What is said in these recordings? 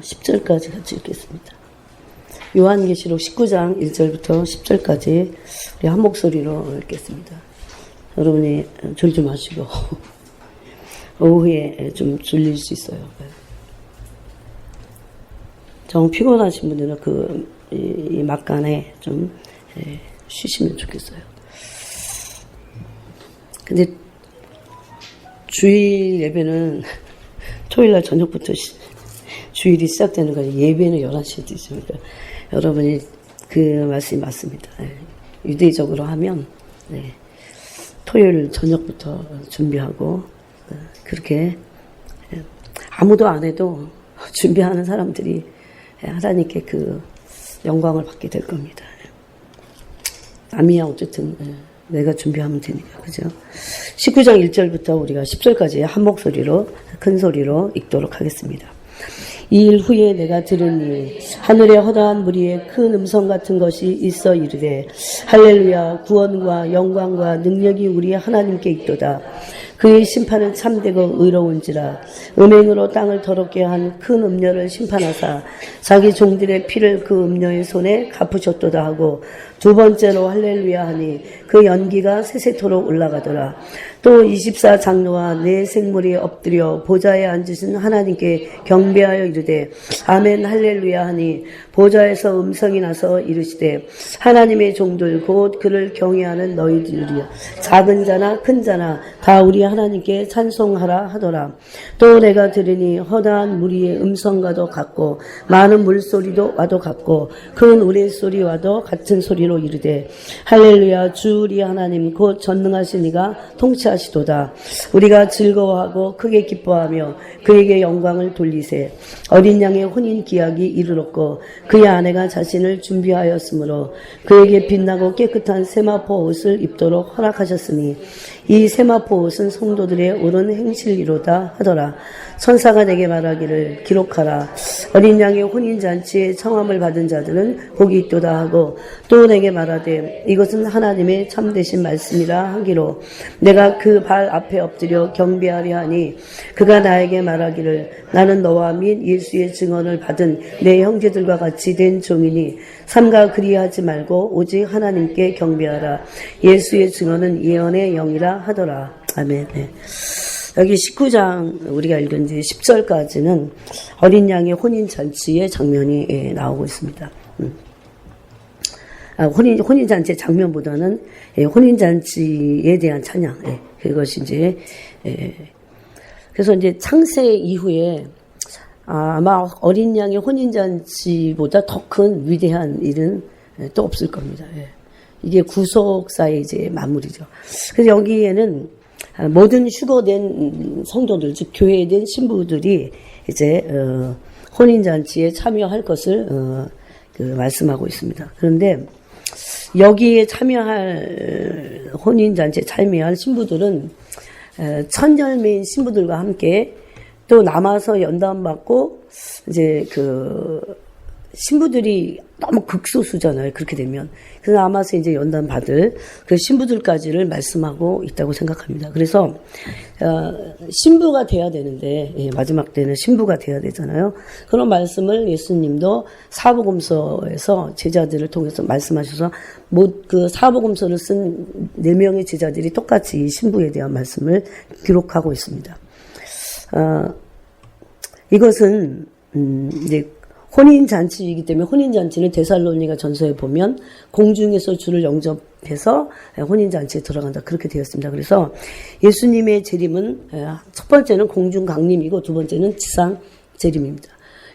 10절까지 같이 읽겠습니다. 요한계시록 19장 1절부터 10절까지 우리 한 목소리로 읽겠습니다. 여러분이 졸지 마시고 오후에 좀 졸릴 수 있어요. 정 피곤하신 분들은 이 막간에 좀 쉬시면 좋겠어요. 근데 주일 예배는 토요일날 저녁부터 주일이 시작되는 거예요. 예배는 11시에 드십니다. 여러분이 그 말씀이 맞습니다. 유대적으로 하면 토요일 저녁부터 준비하고 그렇게 아무도 안 해도 준비하는 사람들이 하나님께 그 영광을 받게 될 겁니다. 아미야 어쨌든 내가 준비하면 되니까 그죠? 19장 1절부터 우리가 10절까지 한 목소리로 큰 소리로 읽도록 하겠습니다. 이 일 후에 내가 들으니 하늘의 허다한 무리에 큰 음성 같은 것이 있어 이르되 할렐루야 구원과 영광과 능력이 우리 하나님께 있도다. 그의 심판은 참되고 의로운지라. 음행으로 땅을 더럽게 한 큰 음녀를 심판하사 자기 종들의 피를 그 음녀의 손에 갚으셨도다 하고 두 번째로 할렐루야 하니 그 연기가 세세토록 올라가더라. 또 24장로와 네 생물이 엎드려 보좌에 앉으신 하나님께 경배하여 이르되 아멘 할렐루야 하니 보좌에서 음성이 나서 이르시되 하나님의 종들 곧 그를 경외하는 너희들이여 작은 자나 큰 자나 다 우리 하나님께 찬송하라 하더라. 또 내가 들으니 허다한 무리의 음성과도 같고 많은 물소리도 와도 같고 큰 우레소리와도 같은 소리로 이르되 할렐루야 주 우리 하나님 곧 전능하신 이가 통치하시도다. 우리가 즐거워하고 크게 기뻐하며 그에게 영광을 돌리세. 어린 양의 혼인 기약이 이르렀고 그의 아내가 자신을 준비하였으므로 그에게 빛나고 깨끗한 세마포 옷을 입도록 허락하셨으니 이 세마포 옷은 성도들의 옳은 행실이로다 하더라. 천사가 내게 말하기를 기록하라. 어린 양의 혼인잔치에 청함을 받은 자들은 복이 있도다 하고 또 내게 말하되 이것은 하나님의 참되신 말씀이라 하기로 내가 그 발 앞에 엎드려 경배하려 하니 그가 나에게 말하기를 나는 너와 및 예수의 증언을 받은 내 형제들과 같이 된 종이니 삼가 그리하지 말고 오직 하나님께 경배하라. 예수의 증언은 예언의 영이라 하더라. 아멘. 여기 19장 우리가 읽은 지 10절까지는 어린 양의 혼인잔치의 장면이 나오고 있습니다. 혼인잔치의 장면보다는 혼인잔치에 대한 찬양. 그것이 이제, 그래서 이제 창세 이후에 아마 어린 양의 혼인잔치보다 더 큰 위대한 일은 또 없을 겁니다. 이게 구속사의 이제 마무리죠. 그래서 여기에는 모든 휴거된 성도들, 즉 교회에 된 신부들이 이제 혼인잔치에 참여할 것을 말씀하고 있습니다. 그런데 여기에 참여할 혼인잔치에 참여할 신부들은 천열매인 신부들과 함께 또 남아서 연단받고 이제 신부들이 너무 극소수잖아요. 그렇게 되면. 그래서 남아서 이제 연단받을 그 신부들까지를 말씀하고 있다고 생각합니다. 그래서, 신부가 돼야 되는데, 마지막 때는 신부가 돼야 되잖아요. 그런 말씀을 예수님도 사복음서에서 제자들을 통해서 말씀하셔서, 그 사복음서를 쓴 4명의 제자들이 똑같이 신부에 대한 말씀을 기록하고 있습니다. 이것은, 이제, 혼인잔치이기 때문에 혼인잔치는 데살로니가 전서에 보면 공중에서 주를 영접해서 혼인잔치에 들어간다. 그렇게 되었습니다. 그래서 예수님의 재림은 첫 번째는 공중 강림이고 두 번째는 지상 재림입니다.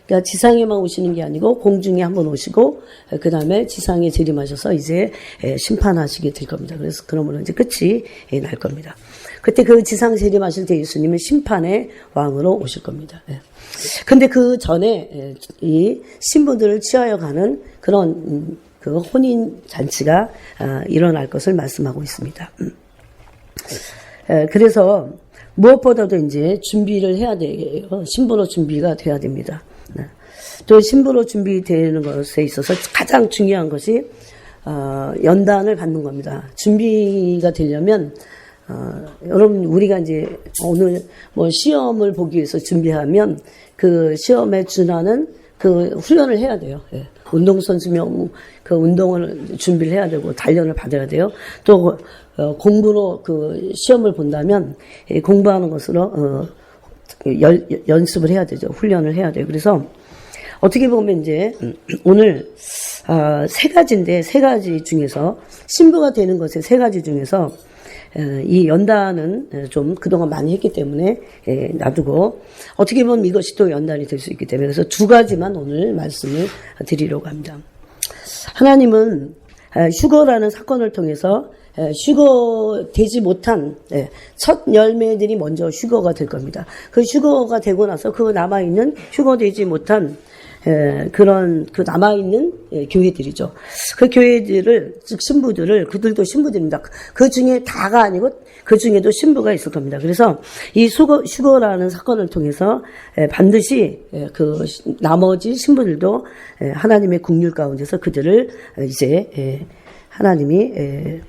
그러니까 지상에만 오시는 게 아니고 공중에 한번 오시고 그 다음에 지상에 재림하셔서 이제 심판하시게 될 겁니다. 그래서 그러므로 이제 끝이 날 겁니다. 그때 그 지상 재림하실 때 예수님은 심판의 왕으로 오실 겁니다. 근데 그 전에 이 신부들을 취하여 가는 그런 그 혼인 잔치가 일어날 것을 말씀하고 있습니다. 그래서 무엇보다도 이제 준비를 해야 돼요. 신부로 준비가 돼야 됩니다. 또 신부로 준비되는 것에 있어서 가장 중요한 것이 연단을 받는 겁니다. 준비가 되려면 여러분, 우리가 이제 오늘 뭐 시험을 보기 위해서 준비하면 그 시험에 준하는 그 훈련을 해야 돼요. 예. 운동선수면 그 운동을 준비를 해야 되고 단련을 받아야 돼요. 또 공부로 그 시험을 본다면 공부하는 것으로 연습을 해야 되죠. 훈련을 해야 돼요. 그래서 어떻게 보면 이제 오늘 세 가지인데 세 가지 중에서 신부가 되는 것의 세 가지 중에서 이 연단은 좀 그동안 많이 했기 때문에 놔두고 어떻게 보면 이것이 또 연단이 될 수 있기 때문에 그래서 두 가지만 오늘 말씀을 드리려고 합니다. 하나님은 휴거라는 사건을 통해서 휴거되지 못한 첫 열매들이 먼저 휴거가 될 겁니다. 그 휴거가 되고 나서 그 남아있는 휴거되지 못한 그런 그 남아있는 교회들이죠. 그 교회들을 즉 신부들을 그들도 신부들입니다. 그 중에 다가 아니고 그 중에도 신부가 있을 겁니다. 그래서 이 휴거라는 사건을 통해서 반드시 그 나머지 신부들도 하나님의 국률 가운데서 그들을 이제 하나님이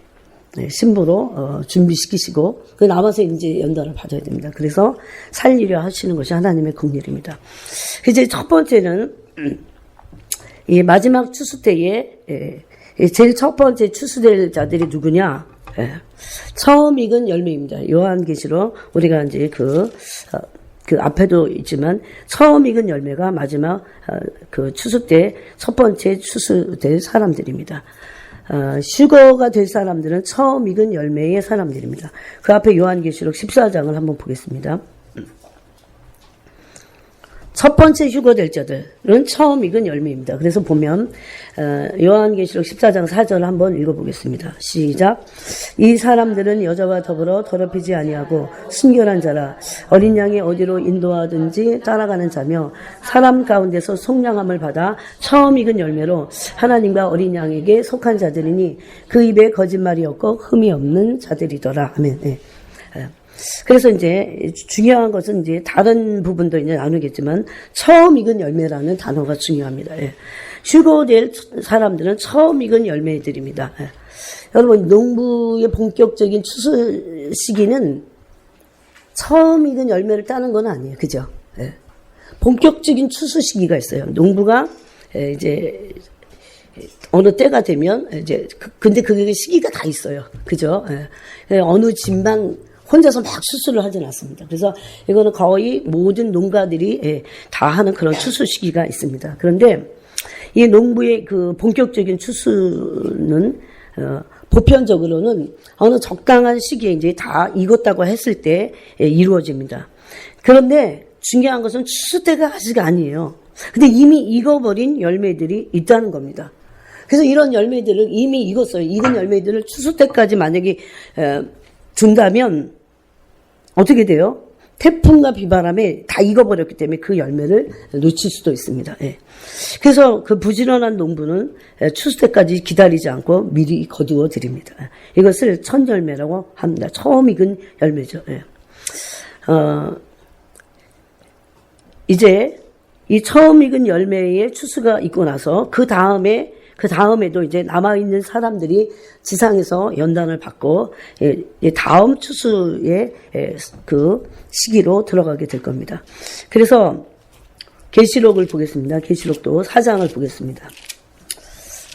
신부로 준비시키시고 그 남아서 이제 연단을 받아야 됩니다. 그래서 살리려 하시는 것이 하나님의 국률입니다. 이제 첫 번째는 이 마지막 추수 때에 제일 첫 번째 추수될 자들이 누구냐? 처음 익은 열매입니다. 요한계시록 우리가 이제 그 앞에도 있지만 처음 익은 열매가 마지막 그 추수 때 첫 번째 추수될 사람들입니다. 휴거가 될 사람들은 처음 익은 열매의 사람들입니다. 그 앞에 요한계시록 14장을 한번 보겠습니다. 첫 번째 휴거될 자들은 처음 익은 열매입니다. 그래서 보면 요한계시록 14장 4절 한번 읽어보겠습니다. 시작. 이 사람들은 여자와 더불어 더럽히지 아니하고 순결한 자라 어린 양이 어디로 인도하든지 따라가는 자며 사람 가운데서 속량함을 받아 처음 익은 열매로 하나님과 어린 양에게 속한 자들이니 그 입에 거짓말이 없고 흠이 없는 자들이더라. 아멘. 네. 그래서 이제 중요한 것은 이제 다른 부분도 이제 나누겠지만 처음 익은 열매라는 단어가 중요합니다. 예. 휴거될 사람들은 처음 익은 열매들입니다. 예. 여러분 농부의 본격적인 추수 시기는 처음 익은 열매를 따는 건 아니에요. 그죠? 예. 본격적인 추수 시기가 있어요. 농부가 이제 어느 때가 되면 이제 근데 그게 시기가 다 있어요. 그죠? 예. 어느 집만 혼자서 막 추수를 하진 않습니다. 그래서 이거는 거의 모든 농가들이 다 하는 그런 추수 시기가 있습니다. 그런데 이 농부의 그 본격적인 추수는 보편적으로는 어느 적당한 시기에 이제 다 익었다고 했을 때 이루어집니다. 그런데 중요한 것은 추수 때가 아직 아니에요. 근데 이미 익어버린 열매들이 있다는 겁니다. 그래서 이런 열매들을 이미 익었어요. 익은 열매들을 추수 때까지 만약에 준다면 어떻게 돼요? 태풍과 비바람에 다 익어버렸기 때문에 그 열매를 놓칠 수도 있습니다. 예. 그래서 그 부지런한 농부는 추수 때까지 기다리지 않고 미리 거두어 드립니다. 이것을 첫 열매라고 합니다. 처음 익은 열매죠. 예. 이제 이 처음 익은 열매의 추수가 있고 나서 그 다음에도 이제 남아있는 사람들이 지상에서 연단을 받고 다음 추수의 그 시기로 들어가게 될 겁니다. 그래서 계시록을 보겠습니다. 계시록도 4장을 보겠습니다.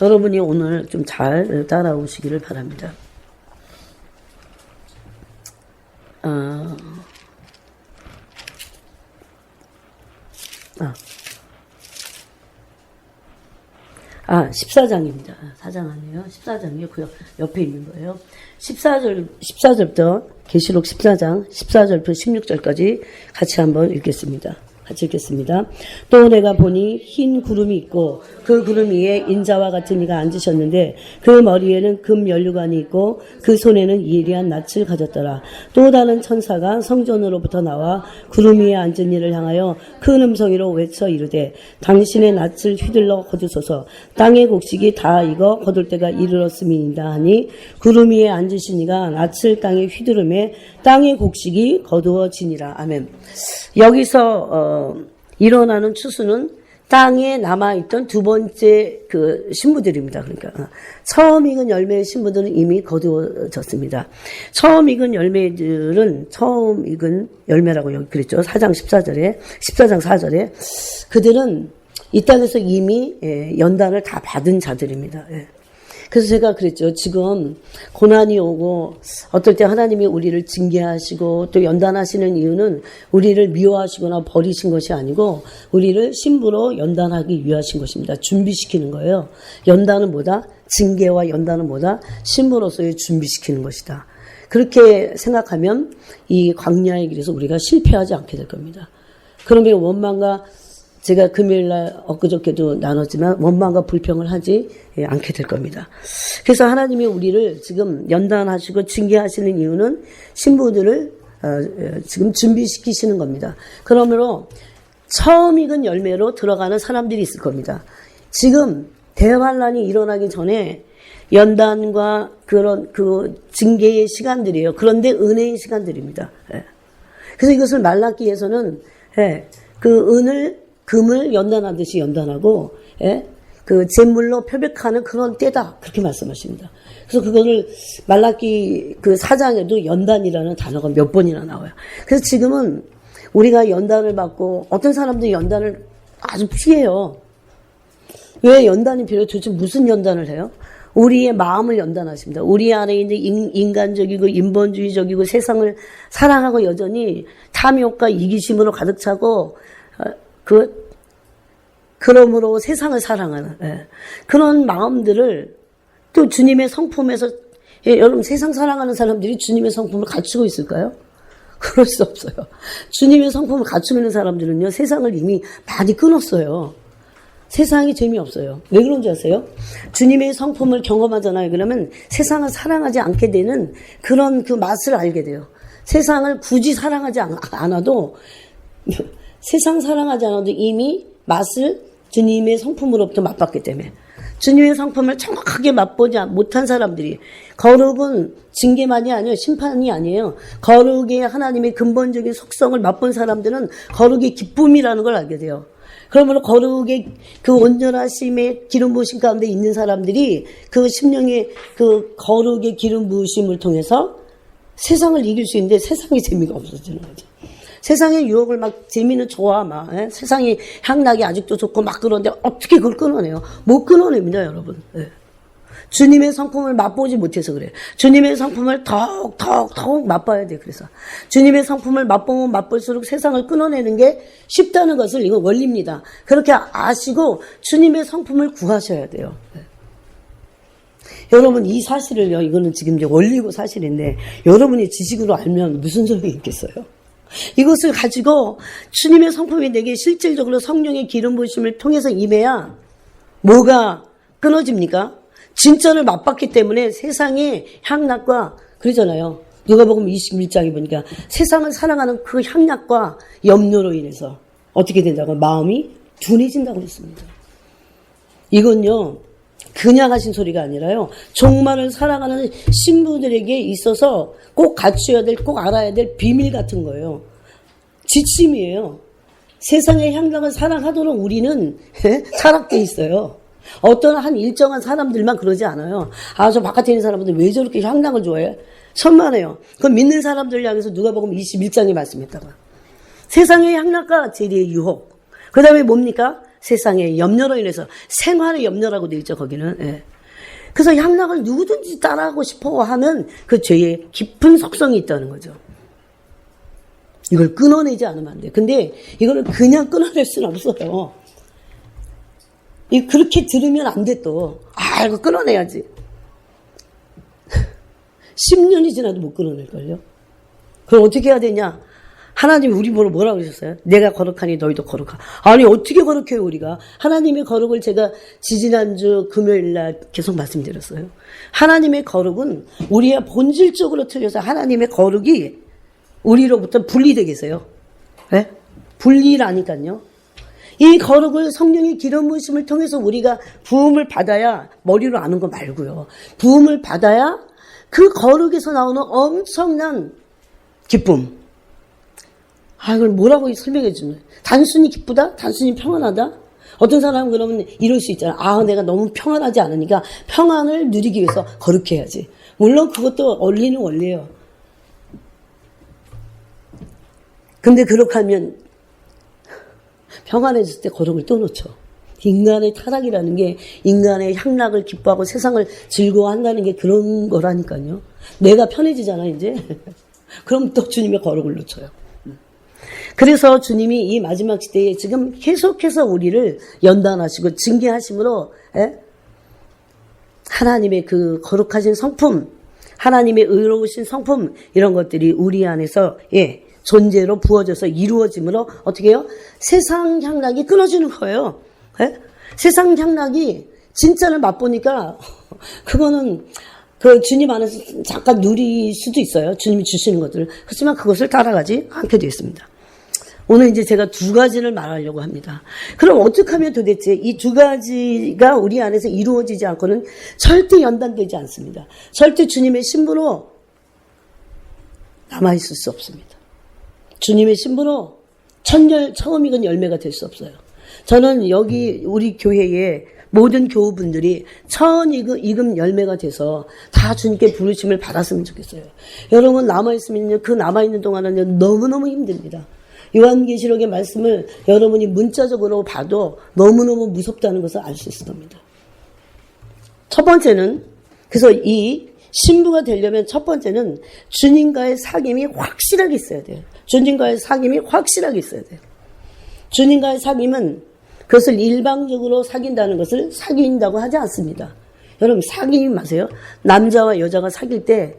여러분이 오늘 좀 잘 따라오시기를 바랍니다. 14장입니다. 4장 아니에요. 14장이요. 그 옆에 있는 거예요. 14절부터 계시록 14장 14절부터 16절까지 같이 한번 읽겠습니다. 같이 읽겠습니다. 또 내가 보니 흰 구름이 있고 그 구름 위에 인자와 같은 이가 앉으셨는데 그 머리에는 금 면류관이 있고 그 손에는 예리한 낯을 가졌더라. 또 다른 천사가 성전으로부터 나와 구름 위에 앉은 이를 향하여 큰 음성으로 외쳐 이르되 당신의 낯을 휘둘러 거두소서. 땅의 곡식이 다 익어 거둘 때가 이르렀음이니이다 하니 구름 위에 앉으신 이가 낯을 땅에 휘두르매 땅의 곡식이 거두어지니라. 아멘. 여기서 일어나는 추수는 땅에 남아있던 두 번째 그 신부들입니다. 그러니까 처음 익은 열매의 신부들은 이미 거두어졌습니다. 처음 익은 열매들은 처음 익은 열매라고 여기 그랬죠. 4장 14장 4절에 그들은 이 땅에서 이미 연단을 다 받은 자들입니다. 그래서 제가 그랬죠. 지금 고난이 오고 어떨 때 하나님이 우리를 징계하시고 또 연단하시는 이유는 우리를 미워하시거나 버리신 것이 아니고 우리를 신부로 연단하기 위하신 것입니다. 준비시키는 거예요. 연단은 뭐다? 징계와 연단은 뭐다? 신부로서의 준비시키는 것이다. 그렇게 생각하면 이 광야의 길에서 우리가 실패하지 않게 될 겁니다. 그러면 원망과 제가 금요일날 엊그저께도 나눴지만 원망과 불평을 하지 않게 될 겁니다. 그래서 하나님이 우리를 지금 연단하시고 징계하시는 이유는 신부들을 지금 준비시키시는 겁니다. 그러므로 처음 익은 열매로 들어가는 사람들이 있을 겁니다. 지금 대환란이 일어나기 전에 연단과 그런 그 징계의 시간들이에요. 그런데 은혜의 시간들입니다. 그래서 이것을 말라기에서는 그 금을 연단하듯이 연단하고, 그 제물로 표백하는 그런 때다. 그렇게 말씀하십니다. 그래서 그거를 말라기 그 4장에도 연단이라는 단어가 몇 번이나 나와요. 그래서 지금은 우리가 연단을 받고 어떤 사람들이 연단을 아주 피해요. 왜 연단이 필요해요? 도대체 무슨 연단을 해요? 우리의 마음을 연단하십니다. 우리 안에 있는 인간적이고 인본주의적이고 세상을 사랑하고 여전히 탐욕과 이기심으로 가득 차고 그러므로 세상을 사랑하는, 그런 마음들을 또 주님의 성품에서, 여러분 세상 사랑하는 사람들이 주님의 성품을 갖추고 있을까요? 그럴 수 없어요. 주님의 성품을 갖추고 있는 사람들은요, 세상을 이미 많이 끊었어요. 세상이 재미없어요. 왜 그런지 아세요? 주님의 성품을 경험하잖아요. 그러면 세상을 사랑하지 않게 되는 그런 그 맛을 알게 돼요. 세상을 굳이 사랑하지 않아도 세상 사랑하지 않아도 이미 맛을 주님의 성품으로부터 맛봤기 때문에 주님의 성품을 정확하게 맛보지 못한 사람들이 거룩은 징계만이 아니에요. 심판이 아니에요. 거룩의 하나님의 근본적인 속성을 맛본 사람들은 거룩의 기쁨이라는 걸 알게 돼요. 그러므로 거룩의 그 온전하심의 기름 부으심 가운데 있는 사람들이 그 심령의 그 거룩의 기름 부으심을 통해서 세상을 이길 수 있는데 세상의 재미가 없어지는 거죠. 세상의 유혹을 막 재미는 좋아 막 세상이 향락이 아직도 좋고 막 그런데 어떻게 그걸 끊어내요? 못 끊어냅니다, 여러분. 주님의 성품을 맛보지 못해서 그래요. 주님의 성품을 더욱 맛봐야 돼요. 그래서 주님의 성품을 맛보면 맛볼수록 세상을 끊어내는 게 쉽다는 것을 이거 원리입니다. 그렇게 아시고 주님의 성품을 구하셔야 돼요. 여러분 이 사실을요, 이거는 지금 이제 원리고 사실인데 여러분이 지식으로 알면 무슨 소용이 있겠어요? 이것을 가지고 주님의 성품이 내게 실질적으로 성령의 기름 부으심을 통해서 임해야 뭐가 끊어집니까? 진짜를 맛봤기 때문에 세상의 향락과 그러잖아요. 누가복음 21장에 보니까 세상을 사랑하는 그 향락과 염려로 인해서 어떻게 된다고? 마음이 둔해진다고 했습니다. 이건요 그냥 하신 소리가 아니라요, 종말을 사랑하는 신부들에게 있어서 꼭 갖춰야 될, 꼭 알아야 될 비밀 같은 거예요. 지침이에요. 세상의 향락을 사랑하도록 우리는 타락돼 있어요. 어떤 한 일정한 사람들만 그러지 않아요. 아, 저 바깥에 있는 사람들 왜 저렇게 향락을 좋아해? 천만에요. 그건 믿는 사람들 향해서 누가복음 21장에 말씀했다가 세상의 향락과 재리의 유혹, 그 다음에 뭡니까? 세상의 염려로 인해서 생활의 염려라고 되어 있죠, 거기는. 그래서 향락을 누구든지 따라하고 싶어 하면 그 죄의 깊은 속성이 있다는 거죠. 이걸 끊어내지 않으면 안 돼요. 근데 이거를 그냥 끊어낼 수는 없어요. 그렇게 들으면 안 돼 또. 아, 이거 끊어내야지. 10년이 지나도 못 끊어낼걸요. 그럼 어떻게 해야 되냐? 하나님이 우리 보러 뭐라고 그러셨어요? 내가 거룩하니 너희도 거룩하. 아니 어떻게 거룩해요 우리가? 하나님의 거룩을 제가 지지난주 금요일날 계속 말씀드렸어요. 하나님의 거룩은 우리의 본질적으로 틀려서 하나님의 거룩이 우리로부터 분리되게 해서요. 네? 분리라니까요. 이 거룩을 성령의 기름 부으심을 통해서 우리가 부음을 받아야, 머리로 아는 거 말고요. 부음을 받아야 그 거룩에서 나오는 엄청난 기쁨. 아, 이걸 뭐라고 설명해 주는? 단순히 기쁘다? 단순히 평안하다? 어떤 사람은 그러면 이럴 수 있잖아. 아, 내가 너무 평안하지 않으니까 평안을 누리기 위해서 거룩해야지. 물론 그것도 원리는 원리예요. 근데 그렇게 하면 평안해질 때 거룩을 또 놓쳐. 인간의 타락이라는 게 인간의 향락을 기뻐하고 세상을 즐거워한다는 게 그런 거라니까요. 내가 편해지잖아 이제. 그럼 또 주님의 거룩을 놓쳐요. 그래서 주님이 이 마지막 시대에 지금 계속해서 우리를 연단하시고 징계하심으로 하나님의 그 거룩하신 성품, 하나님의 의로우신 성품 이런 것들이 우리 안에서 존재로 부어져서 이루어짐으로 어떻게 해요? 세상 향락이 끊어지는 거예요. 세상 향락이 진짜를 맛보니까 그거는 그 주님 안에서 잠깐 누릴 수도 있어요. 주님이 주시는 것들을. 그렇지만 그것을 따라가지 않게 되어 있습니다. 오늘 이제 제가 두 가지를 말하려고 합니다. 그럼 어떻게 하면 도대체 이 두 가지가 우리 안에서 이루어지지 않고는 절대 연단되지 않습니다. 절대 주님의 신부로 남아있을 수 없습니다. 주님의 신부로 처음 익은 열매가 될 수 없어요. 저는 여기 우리 교회에 모든 교우분들이 처음 익은 열매가 돼서 다 주님께 부르심을 받았으면 좋겠어요. 여러분 남아있으면요, 그 남아있는 동안은 너무너무 힘듭니다. 요한계시록의 말씀을 여러분이 문자적으로 봐도 너무너무 무섭다는 것을 알 수 있을 겁니다. 첫 번째는, 그래서 이 신부가 되려면 첫 번째는 주님과의 사귐이 확실하게 있어야 돼요. 주님과의 사귐이 확실하게 있어야 돼요. 주님과의 사귐은 그것을 일방적으로 사귄다는 것을 사귄다고 하지 않습니다. 여러분 사귀지 마세요. 남자와 여자가 사귈 때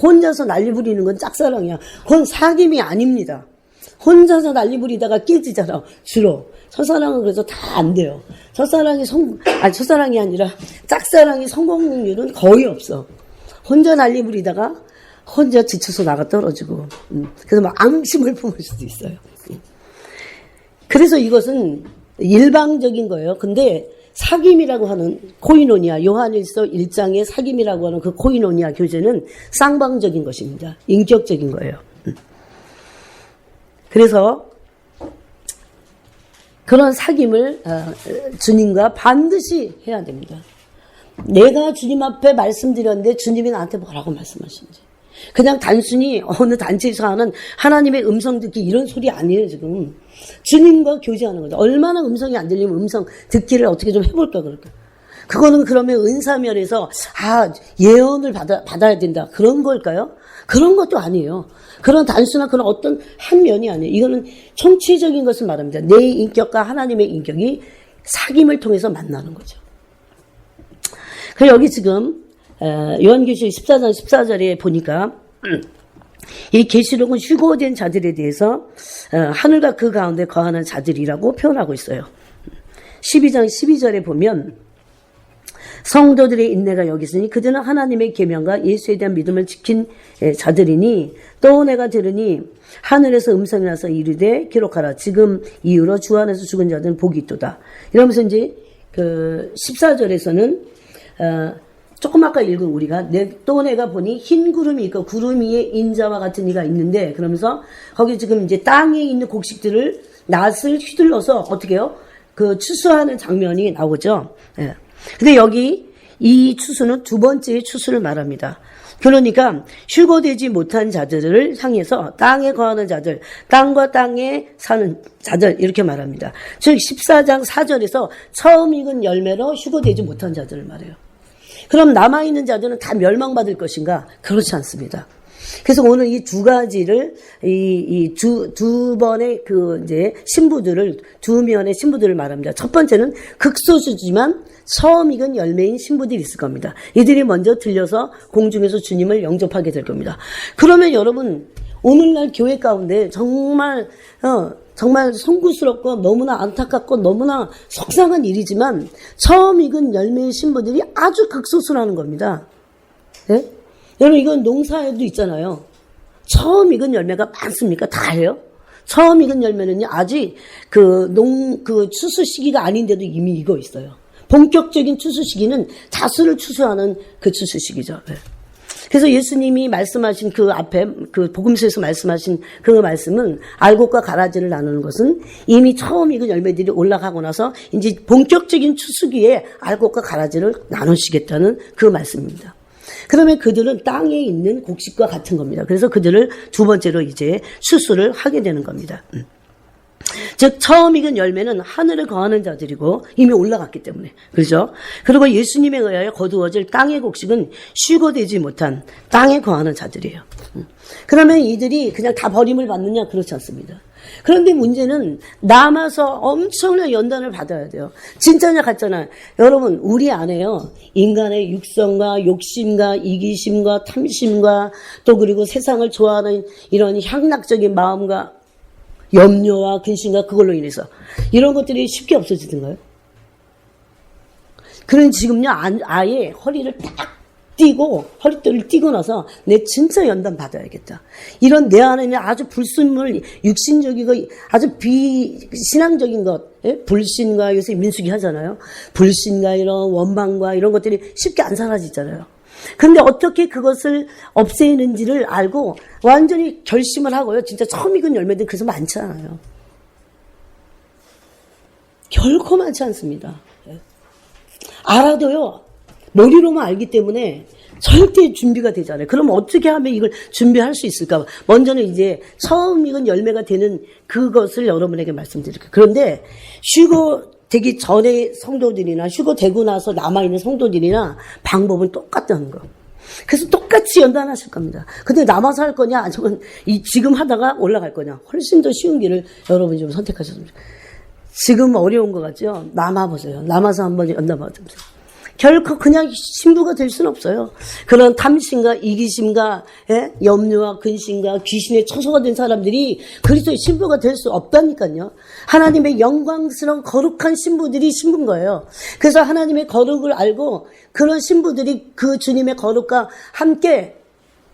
혼자서 난리 부리는 건 짝사랑이야. 그건 사귐이 아닙니다. 혼자서 난리 부리다가 깨지잖아. 주로 첫사랑은 그래서 다 안 돼요. 첫사랑이 아니라 짝사랑이 성공률은 거의 없어. 혼자 난리 부리다가 혼자 지쳐서 나가 떨어지고, 그래서 막 앙심을 품을 수도 있어요. 그래서 이것은 일방적인 거예요. 근데 사귐이라고 하는 코이노니아, 요한일서 1장의 사귐이라고 하는 그 코이노니아 교제는 쌍방적인 것입니다. 인격적인 거예요. 그래서 그런 사귐을 주님과 반드시 해야 됩니다. 내가 주님 앞에 말씀드렸는데 주님이 나한테 뭐라고 말씀하시는지. 그냥 단순히 어느 단체에서 하는 하나님의 음성 듣기 이런 소리 아니에요 지금. 주님과 교제하는 거죠. 얼마나 음성이 안 들리면 음성 듣기를 어떻게 좀 해볼까 그럴까. 그거는 그러면 은사면에서 예언을 받아야 된다 그런 걸까요? 그런 것도 아니에요. 그런 단순한 그런 어떤 한 면이 아니에요. 이거는 총체적인 것을 말합니다. 내 인격과 하나님의 인격이 사귐을 통해서 만나는 거죠. 그래서 여기 지금 요한계시록 14장 14절에 보니까 이 계시록은 휴거된 자들에 대해서 하늘과 그 가운데 거하는 자들이라고 표현하고 있어요. 12장 12절에 보면 성도들의 인내가 여기 있으니 그들은 하나님의 계명과 예수에 대한 믿음을 지킨 자들이니 또 내가 들으니 하늘에서 음성이 나서 이르되 기록하라 지금 이후로 주 안에서 죽은 자들은 복이 있도다. 이러면서 이제 그 14절에서는 조금 아까 읽은 우리가 또 내가 보니 흰 구름이 있고 구름 위에 인자와 같은 이가 있는데 그러면서 거기 지금 이제 땅에 있는 곡식들을 낫을 휘둘러서 어떻게 해요? 그 추수하는 장면이 나오죠. 예. 근데 여기 이 추수는 두 번째의 추수를 말합니다. 그러니까 휴거되지 못한 자들을 향해서 땅에 거하는 자들, 땅과 땅에 사는 자들 이렇게 말합니다. 즉 14장 4절에서 처음 익은 열매로 휴거되지 못한 자들을 말해요. 그럼 남아있는 자들은 다 멸망받을 것인가? 그렇지 않습니다. 그래서 오늘 이 두 가지를, 두 번의 이제 신부들을, 두 면의 신부들을 말합니다. 첫 번째는 극소수지만 처음 익은 열매인 신부들이 있을 겁니다. 이들이 먼저 들려서 공중에서 주님을 영접하게 될 겁니다. 그러면 여러분, 오늘날 교회 가운데 정말 송구스럽고 너무나 안타깝고 너무나 속상한 일이지만 처음 익은 열매의 신부들이 아주 극소수라는 겁니다. 네? 여러분 이건 농사에도 있잖아요. 처음 익은 열매가 많습니까? 다 해요? 처음 익은 열매는요 아직 그 추수 시기가 아닌데도 이미 익어 있어요. 본격적인 추수 시기는 다수를 추수하는 그 추수 시기죠. 네. 그래서 예수님이 말씀하신 그 앞에 그 복음서에서 말씀하신 그 말씀은 알곡과 가라지를 나누는 것은 이미 처음 익은 열매들이 올라가고 나서 이제 본격적인 추수기에 알곡과 가라지를 나누시겠다는 그 말씀입니다. 그러면 그들은 땅에 있는 곡식과 같은 겁니다. 그래서 그들을 두 번째로 이제 추수를 하게 되는 겁니다. 즉 처음 익은 열매는 하늘에 거하는 자들이고 이미 올라갔기 때문에 그렇죠. 그리고 예수님에 의하여 거두어질 땅의 곡식은 쉬고되지 못한 땅에 거하는 자들이에요. 그러면 이들이 그냥 다 버림을 받느냐? 그렇지 않습니다. 그런데 문제는 남아서 엄청난 연단을 받아야 돼요. 진짜냐 가짜냐. 여러분 우리 안에요. 인간의 육성과 욕심과 이기심과 탐심과 또 그리고 세상을 좋아하는 이런 향락적인 마음과 염려와 근심과 그걸로 인해서 이런 것들이 쉽게 없어지던가요? 그런 지금요 아예 허리를 딱 띄고 허리띠를 띄고 나서 내 진짜 연단 받아야겠다. 이런 내 안에는 아주 불순물 육신적이고 아주 비신앙적인 것 불신과 요새 민수기 하잖아요. 불신과 이런 원망과 이런 것들이 쉽게 안 사라지잖아요. 그런데 어떻게 그것을 없애는지를 알고 완전히 결심을 하고요. 진짜 처음 익은 열매들 그래서 많지 않아요. 결코 많지 않습니다. 알아도요. 머리로만 알기 때문에 절대 준비가 되지 않아요. 그럼 어떻게 하면 이걸 준비할 수 있을까? 먼저는 이제 처음 익은 열매가 되는 그것을 여러분에게 말씀드릴게요. 그런데 휴거되기 전에 성도들이나 휴거되고 나서 남아있는 성도들이나 방법은 똑같다는 거. 그래서 똑같이 연단하실 겁니다. 근데 남아서 할 거냐 아니면 지금 하다가 올라갈 거냐. 훨씬 더 쉬운 길을 여러분이 좀 선택하셨습니다. 지금 어려운 것 같죠? 남아보세요. 남아서 한번 연단받으세요. 결코 그냥 신부가 될 수는 없어요. 그런 탐심과 이기심과 염려와 근심과 귀신의 처소가 된 사람들이 그리스도의 신부가 될 수 없다니까요. 하나님의 영광스러운 거룩한 신부들이 신부인 거예요. 그래서 하나님의 거룩을 알고 그런 신부들이 그 주님의 거룩과 함께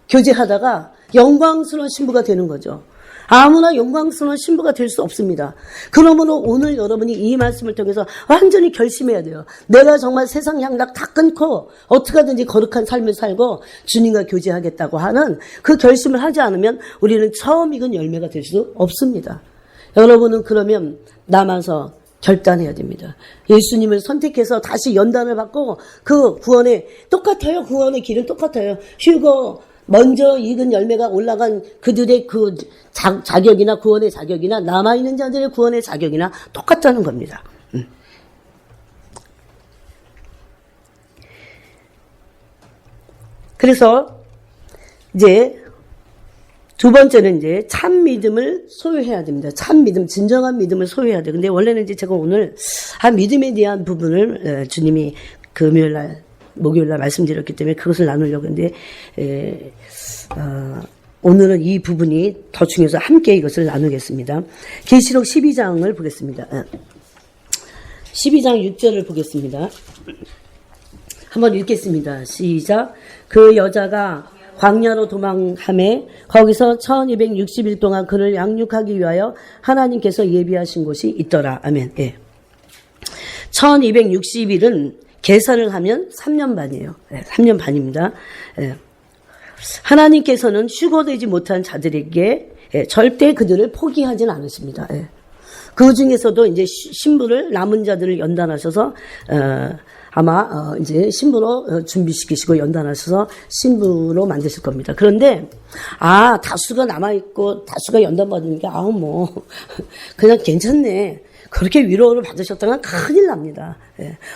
교제하다가 영광스러운 신부가 되는 거죠. 아무나 영광스러운 신부가 될 수 없습니다. 그러므로 오늘 여러분이 이 말씀을 통해서 완전히 결심해야 돼요. 내가 정말 세상 향락 다 끊고 어떻게 하든지 거룩한 삶을 살고 주님과 교제하겠다고 하는 그 결심을 하지 않으면 우리는 처음 익은 열매가 될 수 없습니다. 여러분은 그러면 남아서 결단해야 됩니다. 예수님을 선택해서 다시 연단을 받고 그 구원의 똑같아요. 구원의 길은 똑같아요. 휴거 먼저 익은 열매가 올라간 그들의 그 자격이나 구원의 자격이나 남아있는 자들의 구원의 자격이나 똑같다는 겁니다. 그래서 이제 두 번째는 이제 참 믿음을 소유해야 됩니다. 참 믿음, 진정한 믿음을 소유해야 돼요. 근데 원래는 이제 제가 오늘 믿음에 대한 부분을 주님이 금요일 날 목요일 날 말씀드렸기 때문에 그것을 나누려고 했는데 오늘은 이 부분이 더 중요해서 함께 이것을 나누겠습니다. 계시록 12장을 보겠습니다. 12장 6절을 보겠습니다. 한번 읽겠습니다. 시작. 그 여자가 광야로 도망하매 거기서 1260일 동안 그를 양육하기 위하여 하나님께서 예비하신 곳이 있더라. 아멘. 예. 1260일은 계산을 하면 3년 반이에요. 3년 반입니다. 하나님께서는 휴거되지 못한 자들에게 절대 그들을 포기하지는 않으십니다. 그 중에서도 이제 신부를 남은 자들을 연단하셔서 아마 이제 신부로 준비시키시고 연단하셔서 신부로 만드실 겁니다. 그런데 다수가 남아 있고 다수가 연단받으니까 뭐 그냥 괜찮네. 그렇게 위로를 받으셨다면 큰일 납니다.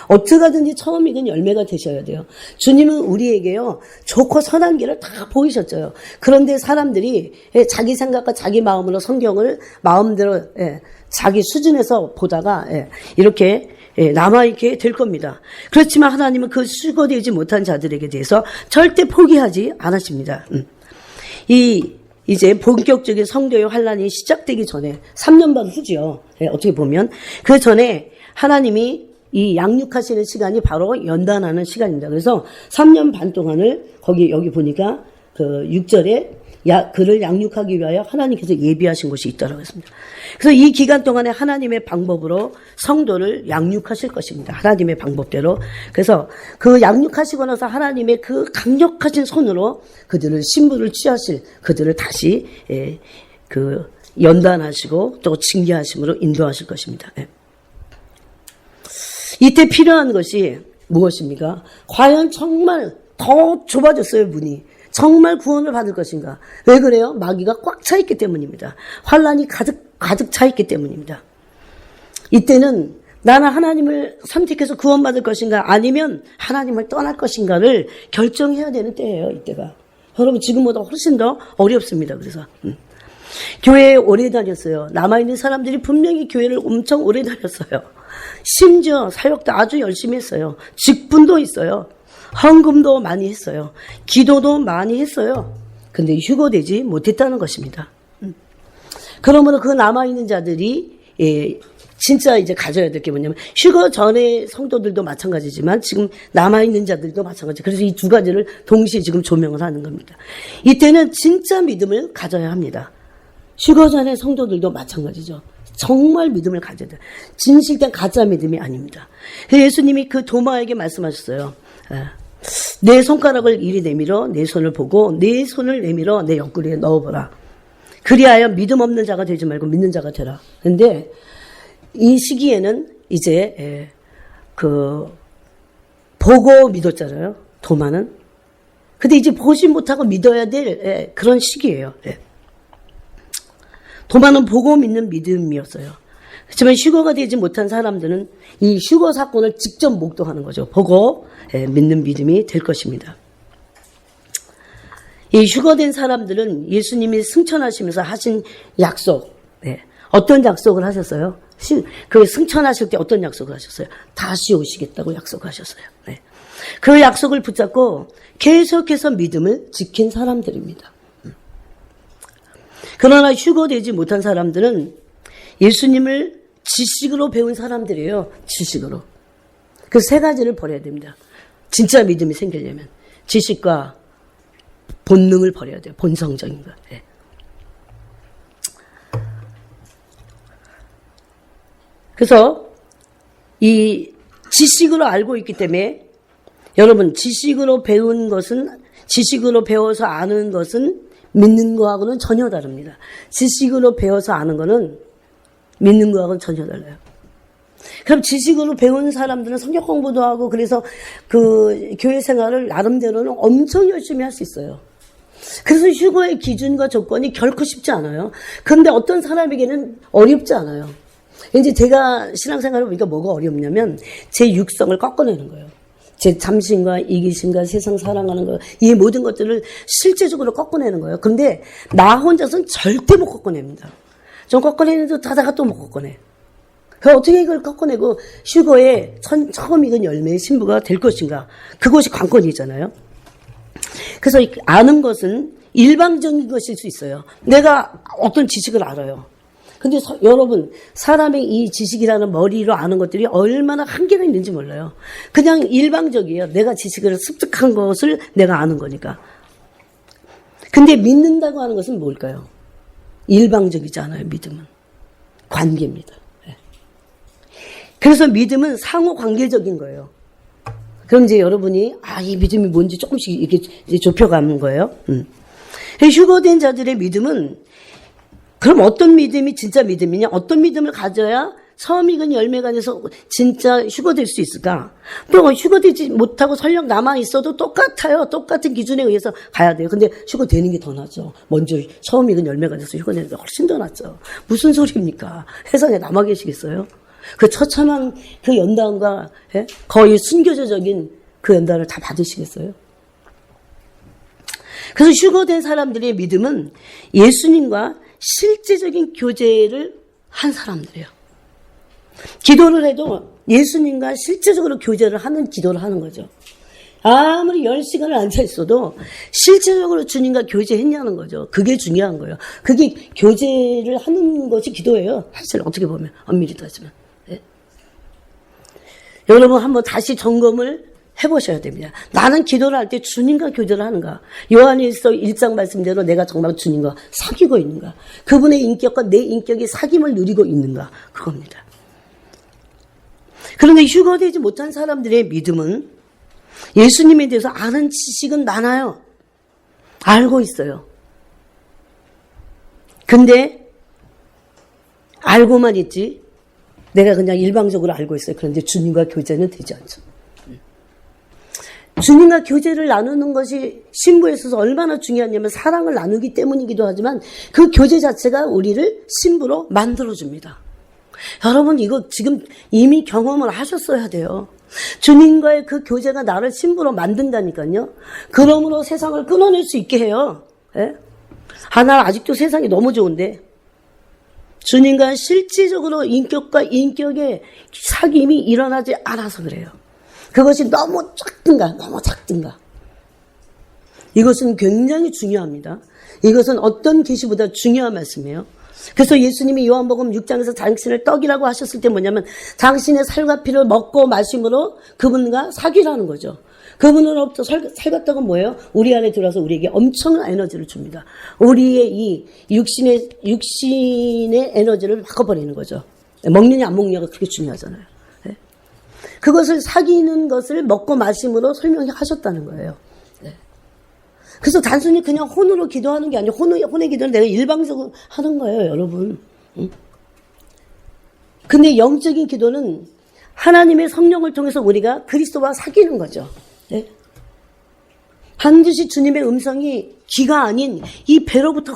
어떻게 하든지 처음 익은 열매가 되셔야 돼요. 주님은 우리에게요, 좋고 선한 길을 다 보이셨죠. 그런데 사람들이 자기 생각과 자기 마음으로 성경을 마음대로 자기 수준에서 보다가 이렇게 남아있게 될 겁니다. 그렇지만 하나님은 그 수고되지 못한 자들에게 대해서 절대 포기하지 않으십니다. 이제 본격적인 성도의 환란이 시작되기 전에 3년 반 후지요. 어떻게 보면 그 전에 하나님이 이 양육하시는 시간이 바로 연단하는 시간입니다. 그래서 3년 반 동안을 여기 보니까 그 6절에 그를 양육하기 위하여 하나님께서 예비하신 곳이 있다고 했습니다. 그래서 이 기간 동안에 하나님의 방법으로 성도를 양육하실 것입니다. 하나님의 방법대로. 그래서 그 양육하시고 나서 하나님의 그 강력하신 손으로 그들을 신부를 취하실, 그들을 다시 연단하시고 또 징계하심으로 인도하실 것입니다. 이때 필요한 것이 무엇입니까? 과연 정말 더 좁아졌어요, 문이. 정말 구원을 받을 것인가? 왜 그래요? 마귀가 꽉 차 있기 때문입니다. 환란이 가득 차 있기 때문입니다. 이때는 나는 하나님을 선택해서 구원받을 것인가 아니면 하나님을 떠날 것인가를 결정해야 되는 때예요, 이때가. 여러분 지금보다 훨씬 더 어렵습니다. 그래서 교회에 오래 다녔어요. 남아있는 사람들이 분명히 교회를 엄청 오래 다녔어요. 심지어 사역도 아주 열심히 했어요. 직분도 있어요. 헌금도 많이 했어요. 기도도 많이 했어요. 근데 휴거되지 못했다는 것입니다. 그러므로 그 남아있는 자들이 진짜 이제 가져야 될 게 뭐냐면 휴거 전에 성도들도 마찬가지지만 지금 남아있는 자들도 마찬가지. 그래서 이 두 가지를 동시에 지금 조명을 하는 겁니다. 이때는 진짜 믿음을 가져야 합니다. 휴거 전에 성도들도 마찬가지죠. 정말 믿음을 가져야 돼요. 진실된 가짜 믿음이 아닙니다. 예수님이 그 도마에게 말씀하셨어요. 내 손가락을 이리 내밀어 내 손을 보고 내 손을 내밀어 내 옆구리에 넣어보라. 그리하여 믿음 없는 자가 되지 말고 믿는 자가 되라. 그런데 이 시기에는 이제 보고 믿었잖아요. 도마는. 근데 이제 보지 못하고 믿어야 될 그런 시기예요. 도마는 보고 믿는 믿음이었어요. 그렇지만 휴거가 되지 못한 사람들은 이 휴거 사건을 직접 목도하는 거죠. 보고 믿는 믿음이 될 것입니다. 이 휴거된 사람들은 예수님이 승천하시면서 하신 약속, 어떤 약속을 하셨어요? 그 승천하실 때 어떤 약속을 하셨어요? 다시 오시겠다고 약속하셨어요. 그 약속을 붙잡고 계속해서 믿음을 지킨 사람들입니다. 그러나 휴거되지 못한 사람들은 예수님을 지식으로 배운 사람들이에요. 지식으로. 그 세 가지를 버려야 됩니다. 진짜 믿음이 생기려면 지식과 본능을 버려야 돼요. 본성적인 것. 그래서 이 지식으로 알고 있기 때문에 여러분 지식으로 배운 것은 지식으로 배워서 아는 것은 믿는 거하고는 전혀 다릅니다. 지식으로 배워서 아는 거는 믿는 거하고는 전혀 달라요. 그럼 지식으로 배운 사람들은 성경 공부도 하고 그래서 그 교회 생활을 나름대로는 엄청 열심히 할 수 있어요. 그래서 휴거의 기준과 조건이 결코 쉽지 않아요. 그런데 어떤 사람에게는 어렵지 않아요. 이제 제가 신앙생활을 보니까 뭐가 어렵냐면 제 육성을 꺾어내는 거예요. 제 잠심과 이기심과 세상 사랑하는 거, 이 모든 것들을 실제적으로 꺾어내는 거예요. 근데 나 혼자서는 절대 못 꺾어냅니다. 좀 꺾어내는 듯 하다가 또 못 꺾어내. 그럼 어떻게 이걸 꺾어내고 휴거에 처음 익은 열매의 신부가 될 것인가? 그것이 관건이잖아요. 그래서 아는 것은 일방적인 것일 수 있어요. 내가 어떤 지식을 알아요. 근데 여러분, 사람의 이 지식이라는 머리로 아는 것들이 얼마나 한계가 있는지 몰라요. 그냥 일방적이에요. 내가 지식을 습득한 것을 내가 아는 거니까. 근데 믿는다고 하는 것은 뭘까요? 일방적이지 않아요, 믿음은. 관계입니다. 그래서 믿음은 상호 관계적인 거예요. 그럼 이제 여러분이, 이 믿음이 뭔지 조금씩 이렇게 이제 좁혀가는 거예요. 휴거된 자들의 믿음은 그럼 어떤 믿음이 진짜 믿음이냐? 어떤 믿음을 가져야 처음 익은 열매가 돼서 진짜 휴거될 수 있을까? 또 휴거되지 못하고 설령 남아있어도 똑같아요. 똑같은 기준에 의해서 가야 돼요. 근데 휴거되는 게 더 낫죠. 먼저 처음 익은 열매가 돼서 휴거되는 게 훨씬 더 낫죠. 무슨 소리입니까? 세상에 남아 계시겠어요? 그 처참한 그 연단과 거의 순교자적인 그 연단을 다 받으시겠어요? 그래서 휴거된 사람들의 믿음은 예수님과 실제적인 교제를 한 사람들이에요. 기도를 해도 예수님과 실제적으로 교제를 하는 기도를 하는 거죠. 아무리 10시간을 앉아 있어도 실제적으로 주님과 교제했냐는 거죠. 그게 중요한 거예요. 그게 교제를 하는 것이 기도예요. 사실 어떻게 보면 엄밀히 따지면. 여러분 한번 다시 점검을 해보셔야 됩니다. 나는 기도를 할 때 주님과 교제를 하는가? 요한일서 1장 말씀대로 내가 정말 주님과 사귀고 있는가? 그분의 인격과 내 인격이 사귐을 누리고 있는가? 그겁니다. 그런데 휴거되지 못한 사람들의 믿음은 예수님에 대해서 아는 지식은 많아요. 알고 있어요. 근데 알고만 있지 내가 그냥 일방적으로 알고 있어요. 그런데 주님과 교제는 되지 않죠. 주님과 교제를 나누는 것이 신부에 있어서 얼마나 중요하냐면 사랑을 나누기 때문이기도 하지만 그 교제 자체가 우리를 신부로 만들어줍니다. 여러분 이거 지금 이미 경험을 하셨어야 돼요. 주님과의 그 교제가 나를 신부로 만든다니까요. 그러므로 세상을 끊어낼 수 있게 해요. 예? 난 아직도 세상이 너무 좋은데 주님과 실질적으로 인격과 인격의 사귐이 일어나지 않아서 그래요. 그것이 너무 작든가. 이것은 굉장히 중요합니다. 이것은 어떤 계시보다 중요한 말씀이에요. 그래서 예수님이 요한복음 6장에서 당신을 떡이라고 하셨을 때 뭐냐면 당신의 살과 피를 먹고 마심으로 그분과 사귀라는 거죠. 그분으로부터 살갑다고 뭐예요? 우리 안에 들어와서 우리에게 엄청난 에너지를 줍니다. 우리의 이 육신의 에너지를 바꿔버리는 거죠. 먹느냐 안 먹느냐가 그렇게 중요하잖아요. 네? 그것을 사귀는 것을 먹고 마심으로 설명하셨다는 거예요. 네. 그래서 단순히 그냥 혼으로 기도하는 게 아니고 혼의 기도는 내가 일방적으로 하는 거예요, 여러분. 응? 근데 영적인 기도는 하나님의 성령을 통해서 우리가 그리스도와 사귀는 거죠. 네? 반드시 주님의 음성이 귀가 아닌 이 배로부터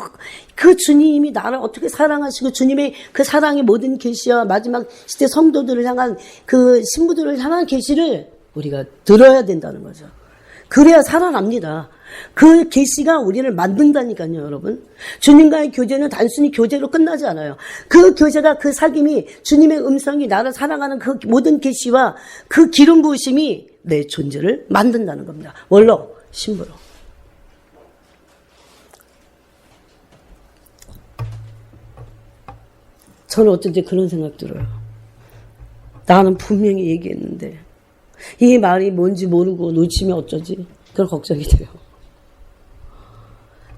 그 주님이 나를 어떻게 사랑하시고 주님의 그 사랑의 모든 계시와 마지막 시대 성도들을 향한 그 신부들을 향한 계시를 우리가 들어야 된다는 거죠. 그래야 살아납니다. 그 계시가 우리를 만든다니까요, 여러분. 주님과의 교제는 단순히 교제로 끝나지 않아요. 그 교제가 그 사귐이 주님의 음성이 나를 사랑하는 그 모든 계시와 그 기름 부으심이 내 존재를 만든다는 겁니다. 뭘로? 신부로. 저는 어쩔 때 그런 생각 들어요. 나는 분명히 얘기했는데 이 말이 뭔지 모르고 놓치면 어쩌지? 그런 걱정이 돼요.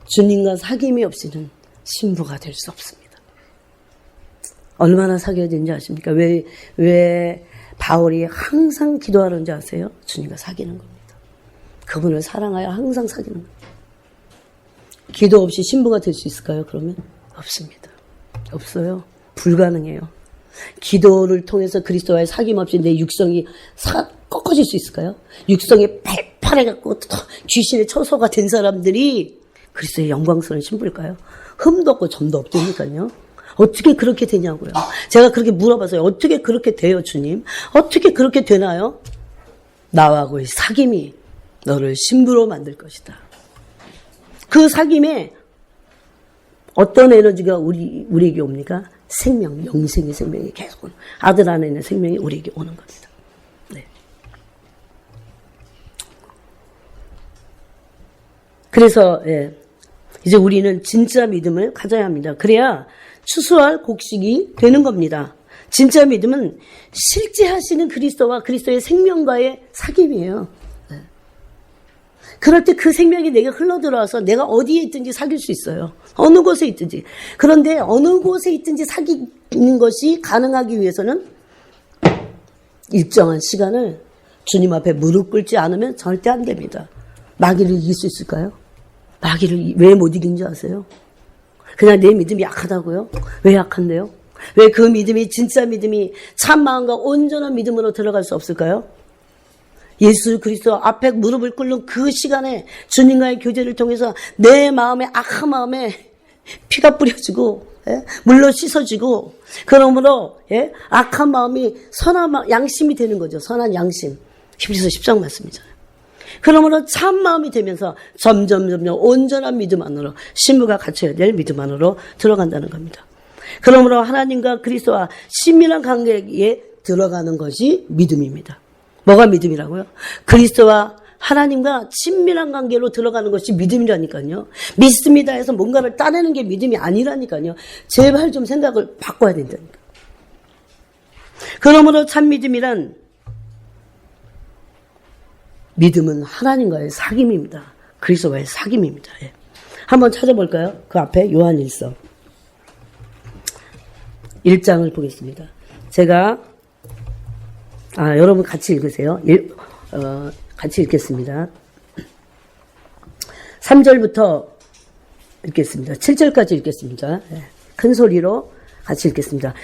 주님과 사귐이 없이는 신부가 될 수 없습니다. 얼마나 사귀어야 되는지 아십니까? 왜 바울이 항상 기도하는지 아세요? 주님과 사귀는 겁니다. 그분을 사랑하여 항상 사귀는 겁니다. 기도 없이 신부가 될 수 있을까요? 그러면 없습니다. 없어요. 불가능해요. 기도를 통해서 그리스도와의 사귐 없이 내 육성이 꺾어질 수 있을까요? 육성이 팔팔해갖고 귀신의 처소가 된 사람들이 그리스도의 영광스러운 신부일까요? 흠도 없고 점도 없다니까요. 어떻게 그렇게 되냐고요. 제가 그렇게 물어봐서요. 어떻게 그렇게 돼요, 주님? 어떻게 그렇게 되나요? 나하고의 사귐이 너를 신부로 만들 것이다. 그 사귐에 어떤 에너지가 우리에게 옵니까? 생명, 영생의 생명이 계속 오는, 아들 안에 있는 생명이 우리에게 오는 겁니다. 네. 그래서 이제 우리는 진짜 믿음을 가져야 합니다. 그래야 추수할 곡식이 되는 겁니다. 진짜 믿음은 실제 하시는 그리스도와 그리스도의 생명과의 사귐이에요. 네. 그럴 때 그 생명이 내게 흘러들어와서 내가 어디에 있든지 사귈 수 있어요. 어느 곳에 있든지. 그런데 어느 곳에 있든지 사귀는 것이 가능하기 위해서는 일정한 시간을 주님 앞에 무릎 꿇지 않으면 절대 안 됩니다. 마귀를 이길 수 있을까요? 마귀를 왜 못 이긴지 아세요? 그냥 내 믿음이 약하다고요? 왜 약한데요? 왜 그 믿음이 진짜 믿음이 참 마음과 온전한 믿음으로 들어갈 수 없을까요? 예수 그리스도 앞에 무릎을 꿇는 그 시간에 주님과의 교제를 통해서 내 마음에 악한 마음에 피가 뿌려지고 물로 씻어지고 그러므로 악한 마음이 선한 양심이 되는 거죠. 선한 양심. 히브리서 10장 말씀이잖아요. 그러므로 참 마음이 되면서 점점 온전한 믿음 안으로 신부가 갖춰야 될 믿음 안으로 들어간다는 겁니다. 그러므로 하나님과 그리스도와 친밀한 관계에 들어가는 것이 믿음입니다. 뭐가 믿음이라고요? 그리스도와 하나님과 친밀한 관계로 들어가는 것이 믿음이라니까요. 믿습니다 해서 뭔가를 따내는 게 믿음이 아니라니까요. 제발 좀 생각을 바꿔야 된다니까. 그러므로 참 믿음이란 믿음은 하나님과의 사귐입니다. 그리스도와의 사귐입니다. 예. 한번 찾아볼까요? 그 앞에 요한일서 1장을 보겠습니다. 제가 여러분 같이 읽으세요. 같이 읽겠습니다. 3절부터 읽겠습니다. 7절까지 읽겠습니다. 예. 큰 소리로 같이 읽겠습니다.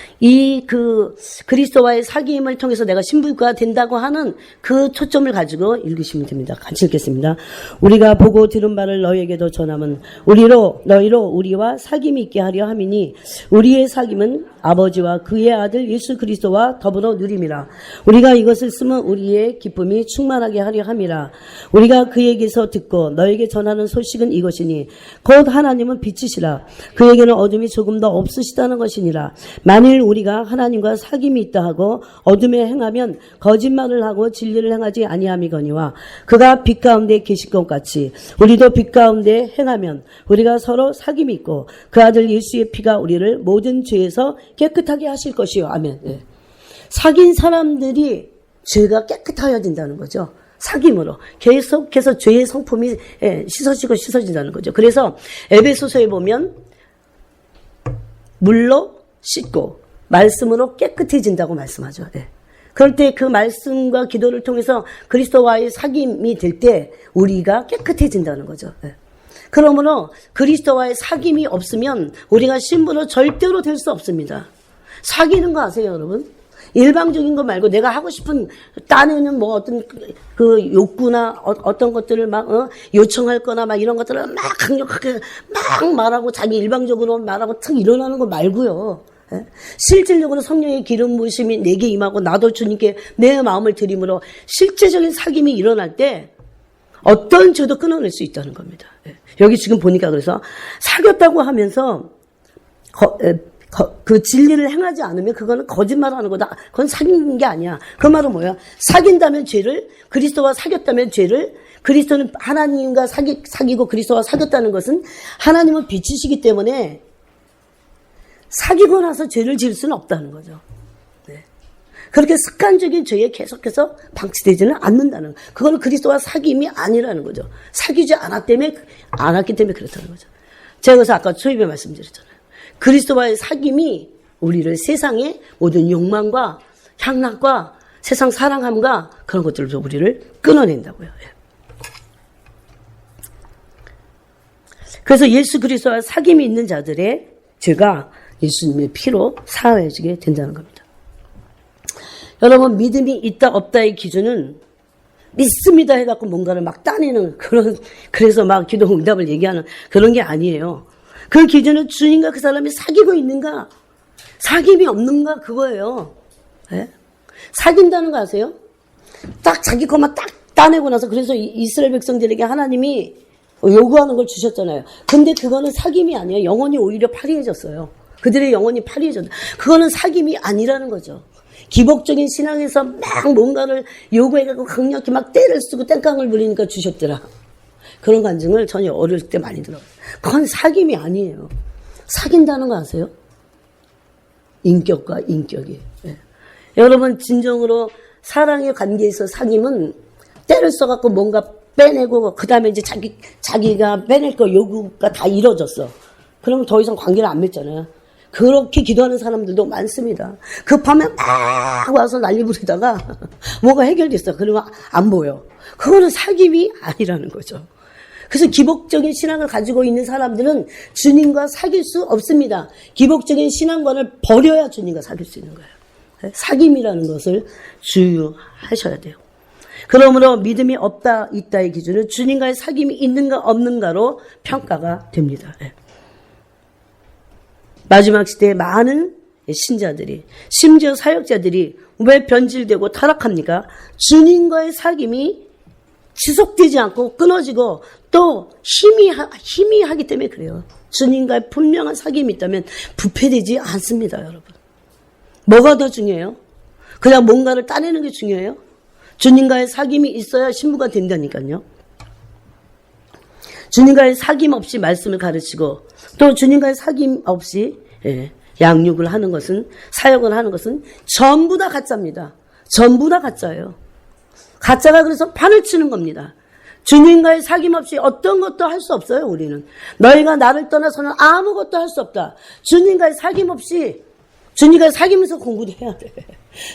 그리스도와의 사귐을 통해서 내가 신부가 된다고 하는 그 초점을 가지고 읽으시면 됩니다. 같이 읽겠습니다. 우리가 보고 들은 바를 너희에게도 전함은 너희로 우리와 사귐이 있게 하려 함이니 우리의 사귐은 아버지와 그의 아들 예수 그리스도와 더불어 누림이라. 우리가 이것을 쓰면 우리의 기쁨이 충만하게 하려 함이라. 우리가 그에게서 듣고 너에게 전하는 소식은 이것이니 곧 하나님은 빛이시라. 그에게는 어둠이 조금 더 없으시다는 것이니라. 만일 우리가 하나님과 사귐이 있다 하고 어둠에 행하면 거짓말을 하고 진리를 행하지 아니함이거니와 그가 빛 가운데 계실 것 같이 우리도 빛 가운데 행하면 우리가 서로 사귐이 있고 그 아들 예수의 피가 우리를 모든 죄에서 깨끗하게 하실 것이요. 아멘. 예. 사귄 사람들이 죄가 깨끗하여야 된다는 거죠. 사귐으로 계속해서 죄의 성품이 씻어진다는 거죠. 그래서 에베소서에 보면 물로 씻고 말씀으로 깨끗해진다고 말씀하죠. 예. 그럴 때 그 말씀과 기도를 통해서 그리스도와의 사귐이 될 때 우리가 깨끗해진다는 거죠. 예. 그러므로 그리스도와의 사귐이 없으면 우리가 신부로 절대로 될 수 없습니다. 사귀는 거 아세요, 여러분? 일방적인 거 말고 내가 하고 싶은 딴에는 뭐 어떤 그 욕구나 어떤 것들을 막 요청할 거나 막 이런 것들을 막 강력하게 막 말하고 자기 일방적으로 말하고 탁 일어나는 거 말고요. 예? 실질적으로 성령의 기름 부으심이 내게 임하고 나도 주님께 내 마음을 드림으로 실제적인 사귐이 일어날 때 어떤 죄도 끊어낼 수 있다는 겁니다. 예. 여기 지금 보니까 그래서 사귀었다고 하면서 그 진리를 행하지 않으면 그거는 거짓말하는 거다. 그건 사귀는 게 아니야. 그 말은 뭐야? 사귄다면 죄를, 그리스도와 사귀었다면 죄를, 그리스도는 하나님과 사귀고 그리스도와 사귀었다는 것은 하나님은 빛이시기 때문에 사귀고 나서 죄를 지을 수는 없다는 거죠. 네. 그렇게 습관적인 죄에 계속해서 방치되지는 않는다는 거. 그거는 그리스도와 사귐이 아니라는 거죠. 사귀지 않았기 때문에 그렇다는 거죠. 제가 그래서 아까 초입에 말씀드렸잖아요. 그리스도와의 사귐이 우리를 세상의 모든 욕망과 향락과 세상 사랑함과 그런 것들로 우리를 끊어낸다고요. 그래서 예수 그리스도와 사귐이 있는 자들의 죄가 예수님의 피로 사하여지게 된다는 겁니다. 여러분, 믿음이 있다 없다의 기준은 믿습니다 해갖고 뭔가를 막 따내는 그래서 막 기도 응답을 얘기하는 그런 게 아니에요. 그 기준은 주님과 그 사람이 사귀고 있는가, 사귐이 없는가, 그거예요. 네? 사귄다는 거 아세요? 딱 자기 것만 딱 따내고 나서 그래서 이스라엘 백성들에게 하나님이 요구하는 걸 주셨잖아요. 근데 그거는 사귐이 아니에요. 영혼이 오히려 파리해졌어요. 그들의 영혼이 파리해졌어요. 그거는 사귐이 아니라는 거죠. 기복적인 신앙에서 막 뭔가를 요구해가지고 강력히 막 때를 쓰고 땡깡을 부리니까 주셨더라. 그런 간증을 전혀 어릴 때 많이 들어요. 그건 사귐이 아니에요. 사귄다는 거 아세요? 인격과 인격이. 예. 여러분, 진정으로 사랑의 관계에서 사귐은 때를 써갖고 뭔가 빼내고 그 다음에 이제 자기가 빼낼 거 요구가 다 이루어졌어. 그러면 더 이상 관계를 안 맺잖아요. 그렇게 기도하는 사람들도 많습니다. 급하면 막 와서 난리 부리다가 뭐가 해결됐어. 그러면 안 보여. 그거는 사귐이 아니라는 거죠. 그래서 기복적인 신앙을 가지고 있는 사람들은 주님과 사귈 수 없습니다. 기복적인 신앙관을 버려야 주님과 사귈 수 있는 거예요. 사귐이라는 것을 주의하셔야 돼요. 그러므로 믿음이 없다 있다의 기준은 주님과의 사귐이 있는가 없는가로 평가가 됩니다. 마지막 시대에 많은 신자들이, 심지어 사역자들이 왜 변질되고 타락합니까? 주님과의 사귐이 지속되지 않고 끊어지고 또 희미하기 때문에 그래요. 주님과의 분명한 사귐이 있다면 부패되지 않습니다, 여러분. 뭐가 더 중요해요? 그냥 뭔가를 따내는 게 중요해요? 주님과의 사귐이 있어야 신부가 된다니까요. 주님과의 사귐 없이 말씀을 가르치고 또 주님과의 사귐 없이 양육을 하는 것은, 사역을 하는 것은 전부 다 가짜입니다. 전부 다 가짜예요. 가짜가 그래서 판을 치는 겁니다. 주님과의 사귐 없이 어떤 것도 할 수 없어요, 우리는. 너희가 나를 떠나서는 아무것도 할 수 없다. 주님과의 사귐 없이, 주님과 사귀면서 공부도 해야 돼.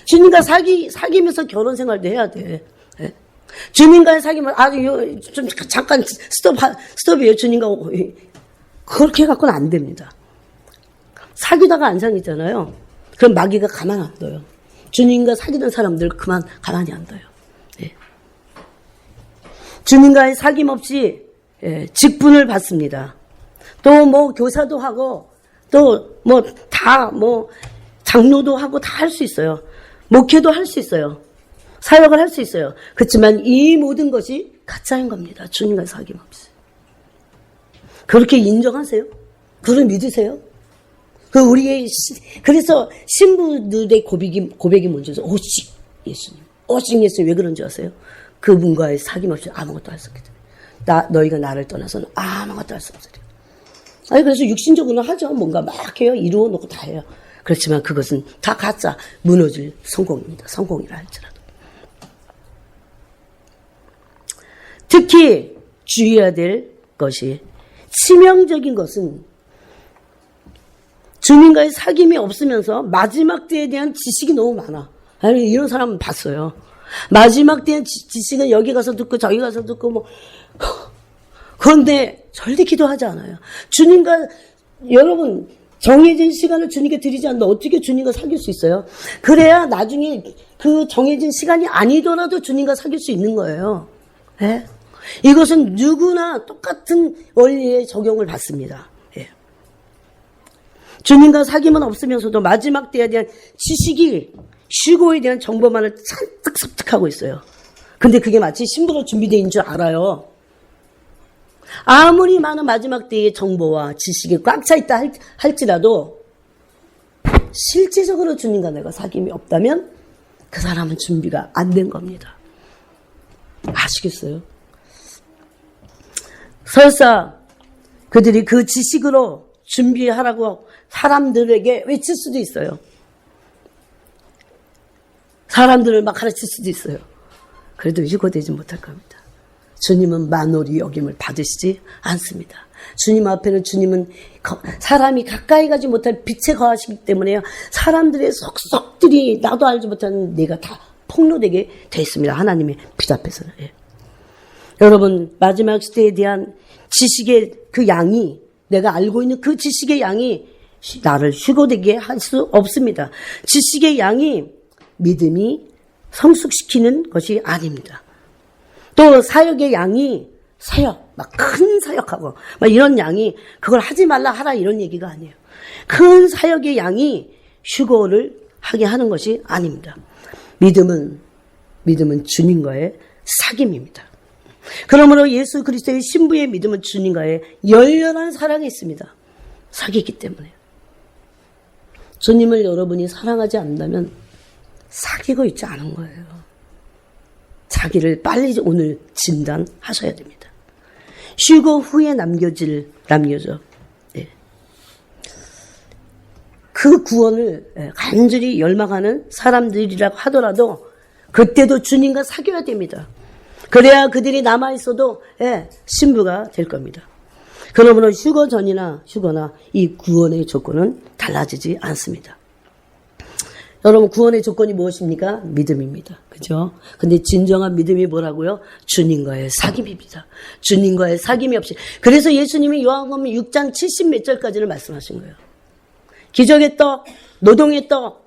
주님과 사귀면서 결혼 생활도 해야 돼. 주님과의 사귐은 아주 좀 잠깐 스톱이에요. 주님과 그렇게 해갖고는 안 됩니다. 사귀다가 안 사귀잖아요. 그럼 마귀가 가만 안 둬요. 주님과 사귀던 사람들 가만히 안 둬요. 주님과의 사귐 없이 직분을 받습니다. 또 뭐 교사도 하고 또 뭐 장로도 하고 다 할 수 있어요. 목회도 할 수 있어요. 사역을 할 수 있어요. 그렇지만 이 모든 것이 가짜인 겁니다. 주님과의 사귐 없이. 그렇게 인정하세요? 그걸 믿으세요? 그래서 신부들의 고백이 뭔지 아세요? 오직 예수님. 오직 예수님. 왜 그런 줄 아세요? 그분과의 사귐 없이 아무것도 할 수 없기 때문에. 너희가 나를 떠나서는 아무것도 할 수 없으리라. 그래서 육신적으로는 하죠. 뭔가 막 해요. 이루어 놓고 다 해요. 그렇지만 그것은 다 가짜, 무너질 성공입니다. 성공이라 할지라도. 특히 주의해야 될 것이, 치명적인 것은 주님과의 사귐이 없으면서 마지막 때에 대한 지식이 너무 많아. 아니, 이런 사람은 봤어요. 마지막 때의 지식은 여기 가서 듣고 저기 가서 듣고 그런데 절대 기도하지 않아요. 주님과 여러분 정해진 시간을 주님께 드리지 않는데 어떻게 주님과 사귈 수 있어요? 그래야 나중에 그 정해진 시간이 아니더라도 주님과 사귈 수 있는 거예요. 예? 이것은 누구나 똑같은 원리에 적용을 받습니다. 예. 주님과 사귐은 없으면서도 마지막 때에 대한 지식이, 휴거에 대한 정보만을 잔뜩 습득하고 있어요. 근데 그게 마치 신부로 준비되어 있는 줄 알아요. 아무리 많은 마지막 때의 정보와 지식이 꽉 차 있다 할지라도 실제적으로 주님과 내가 사귐이 없다면 그 사람은 준비가 안 된 겁니다. 아시겠어요? 설사 그들이 그 지식으로 준비하라고 사람들에게 외칠 수도 있어요. 사람들을 막 가르칠 수도 있어요. 그래도 유고되지 못할 겁니다. 주님은 만홀히 여김을 받으시지 않습니다. 주님 앞에는 주님은 사람이 가까이 가지 못할 빛에 거하시기 때문에 사람들의 속속들이 나도 알지 못하는 내가 다 폭로되게 되어 있습니다. 하나님의 빛 앞에서는. 예. 여러분, 마지막 시대에 대한 지식의 그 양이, 내가 알고 있는 그 지식의 양이 나를 휴거되게 할 수 없습니다. 지식의 양이 믿음이 성숙시키는 것이 아닙니다. 또 사역의 양이 막 큰 사역하고 막 이런 양이 그걸 하지 말라 하라 이런 얘기가 아니에요. 큰 사역의 양이 휴거를 하게 하는 것이 아닙니다. 믿음은 주님과의 사귐입니다. 그러므로 예수 그리스도의 신부의 믿음은 주님과의 열렬한 사랑이 있습니다. 사귀기 때문에. 주님을 여러분이 사랑하지 않는다면 사귀고 있지 않은 거예요. 자기를 빨리 오늘 진단하셔야 됩니다. 휴거 후에 남겨져. 네. 그 구원을 간절히 열망하는 사람들이라고 하더라도 그때도 주님과 사귀어야 됩니다. 그래야 그들이 남아있어도 신부가 될 겁니다. 그러므로 휴거 전이나 휴거나 이 구원의 조건은 달라지지 않습니다. 여러분, 구원의 조건이 무엇입니까? 믿음입니다. 그죠? 근데 진정한 믿음이 뭐라고요? 주님과의 사귐입니다. 주님과의 사귐이 없이. 그래서 예수님이 요한복음 6장 70 몇 절까지를 말씀하신 거예요. 기적의 떡, 노동의 떡,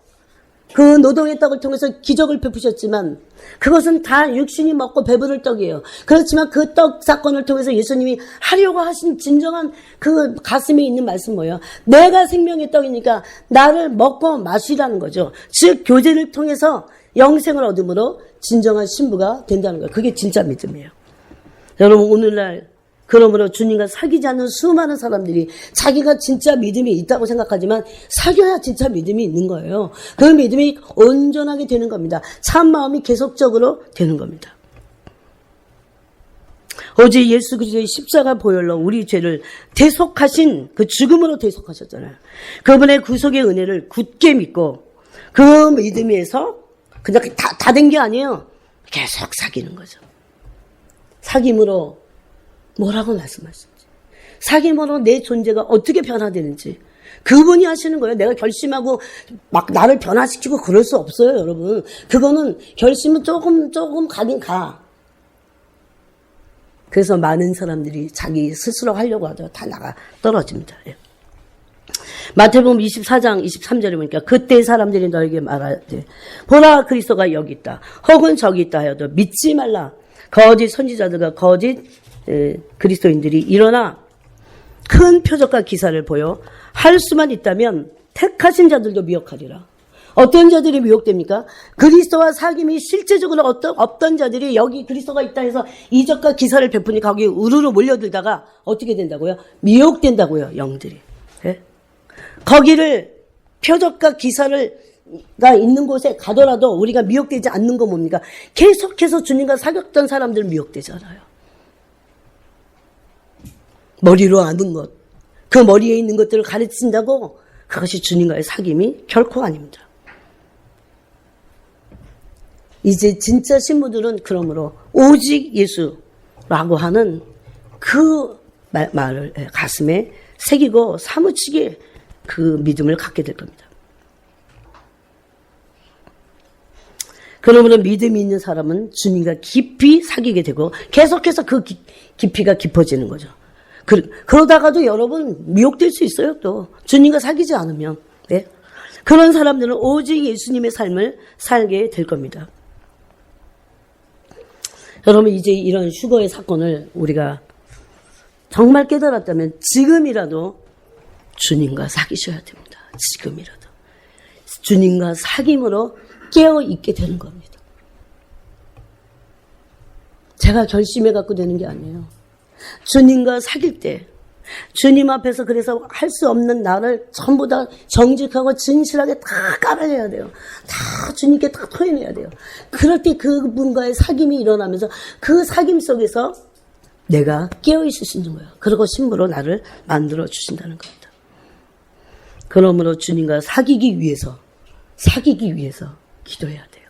그 노동의 떡을 통해서 기적을 베푸셨지만 그것은 다 육신이 먹고 배부를 떡이에요. 그렇지만 그 떡 사건을 통해서 예수님이 하려고 하신 진정한 그 가슴에 있는 말씀 뭐예요? 내가 생명의 떡이니까 나를 먹고 마시라는 거죠. 즉 교제를 통해서 영생을 얻음으로 진정한 신부가 된다는 거예요. 그게 진짜 믿음이에요. 여러분, 오늘날 그러므로 주님과 사귀지 않는 수많은 사람들이 자기가 진짜 믿음이 있다고 생각하지만 사귀어야 진짜 믿음이 있는 거예요. 그 믿음이 온전하게 되는 겁니다. 참 마음이 계속적으로 되는 겁니다. 오직 예수 그리스도의 십자가 보혈로 우리 죄를 대속하신 그 죽음으로 대속하셨잖아요. 그분의 구속의 은혜를 굳게 믿고 그 믿음에서 그냥 다 된 게 아니에요. 계속 사귀는 거죠. 사귐으로 뭐라고 말씀하시는지, 사귐으로 내 존재가 어떻게 변화되는지 그분이 하시는 거예요. 내가 결심하고 막 나를 변화시키고 그럴 수 없어요, 여러분. 그거는 결심은 조금 가긴 가. 그래서 많은 사람들이 자기 스스로 하려고 하다가 다 나가 떨어집니다. 예. 마태복음 24장 23절에 보니까 그때 사람들이 너에게 말하되 보라 그리스도가 여기 있다 혹은 저기 있다 하여도 믿지 말라. 거짓 선지자들과 거짓 그리스도인들이 일어나 큰 표적과 기사를 보여 할 수만 있다면 택하신 자들도 미혹하리라. 어떤 자들이 미혹됩니까? 그리스도와 사귐이 실제적으로 없던 자들이 여기 그리스도가 있다 해서 이적과 기사를 베푸니까 거기 우르르 몰려들다가 어떻게 된다고요? 미혹된다고요, 영들이. 네? 거기를 표적과 기사가 있는 곳에 가더라도 우리가 미혹되지 않는 건 뭡니까? 계속해서 주님과 사귀었던 사람들은 미혹되잖아요. 머리로 아는 것, 그 머리에 있는 것들을 가르친다고 그것이 주님과의 사귐이 결코 아닙니다. 이제 진짜 신부들은 그러므로 오직 예수라고 하는 그 말을 가슴에 새기고 사무치게 그 믿음을 갖게 될 겁니다. 그러므로 믿음이 있는 사람은 주님과 깊이 사귀게 되고 계속해서 그 깊이가 깊어지는 거죠. 그러다가도 여러분 미혹될 수 있어요. 또 주님과 사귀지 않으면. 네? 그런 사람들은 오직 예수님의 삶을 살게 될 겁니다. 여러분 이제 이런 휴거의 사건을 우리가 정말 깨달았다면 지금이라도 주님과 사귀셔야 됩니다. 지금이라도. 주님과 사귐으로 깨어있게 되는 겁니다. 제가 결심해 갖고 되는 게 아니에요. 주님과 사귈 때 주님 앞에서 그래서 할 수 없는 나를 전부 다 정직하고 진실하게 다 깔아내야 돼요. 다 주님께 다 토해내야 돼요. 그럴 때 그분과의 사귐이 일어나면서 그 사귐 속에서 내가 깨어있을 수 있는 거예요. 그리고 신부로 나를 만들어 주신다는 겁니다. 그러므로 주님과 사귀기 위해서 기도해야 돼요.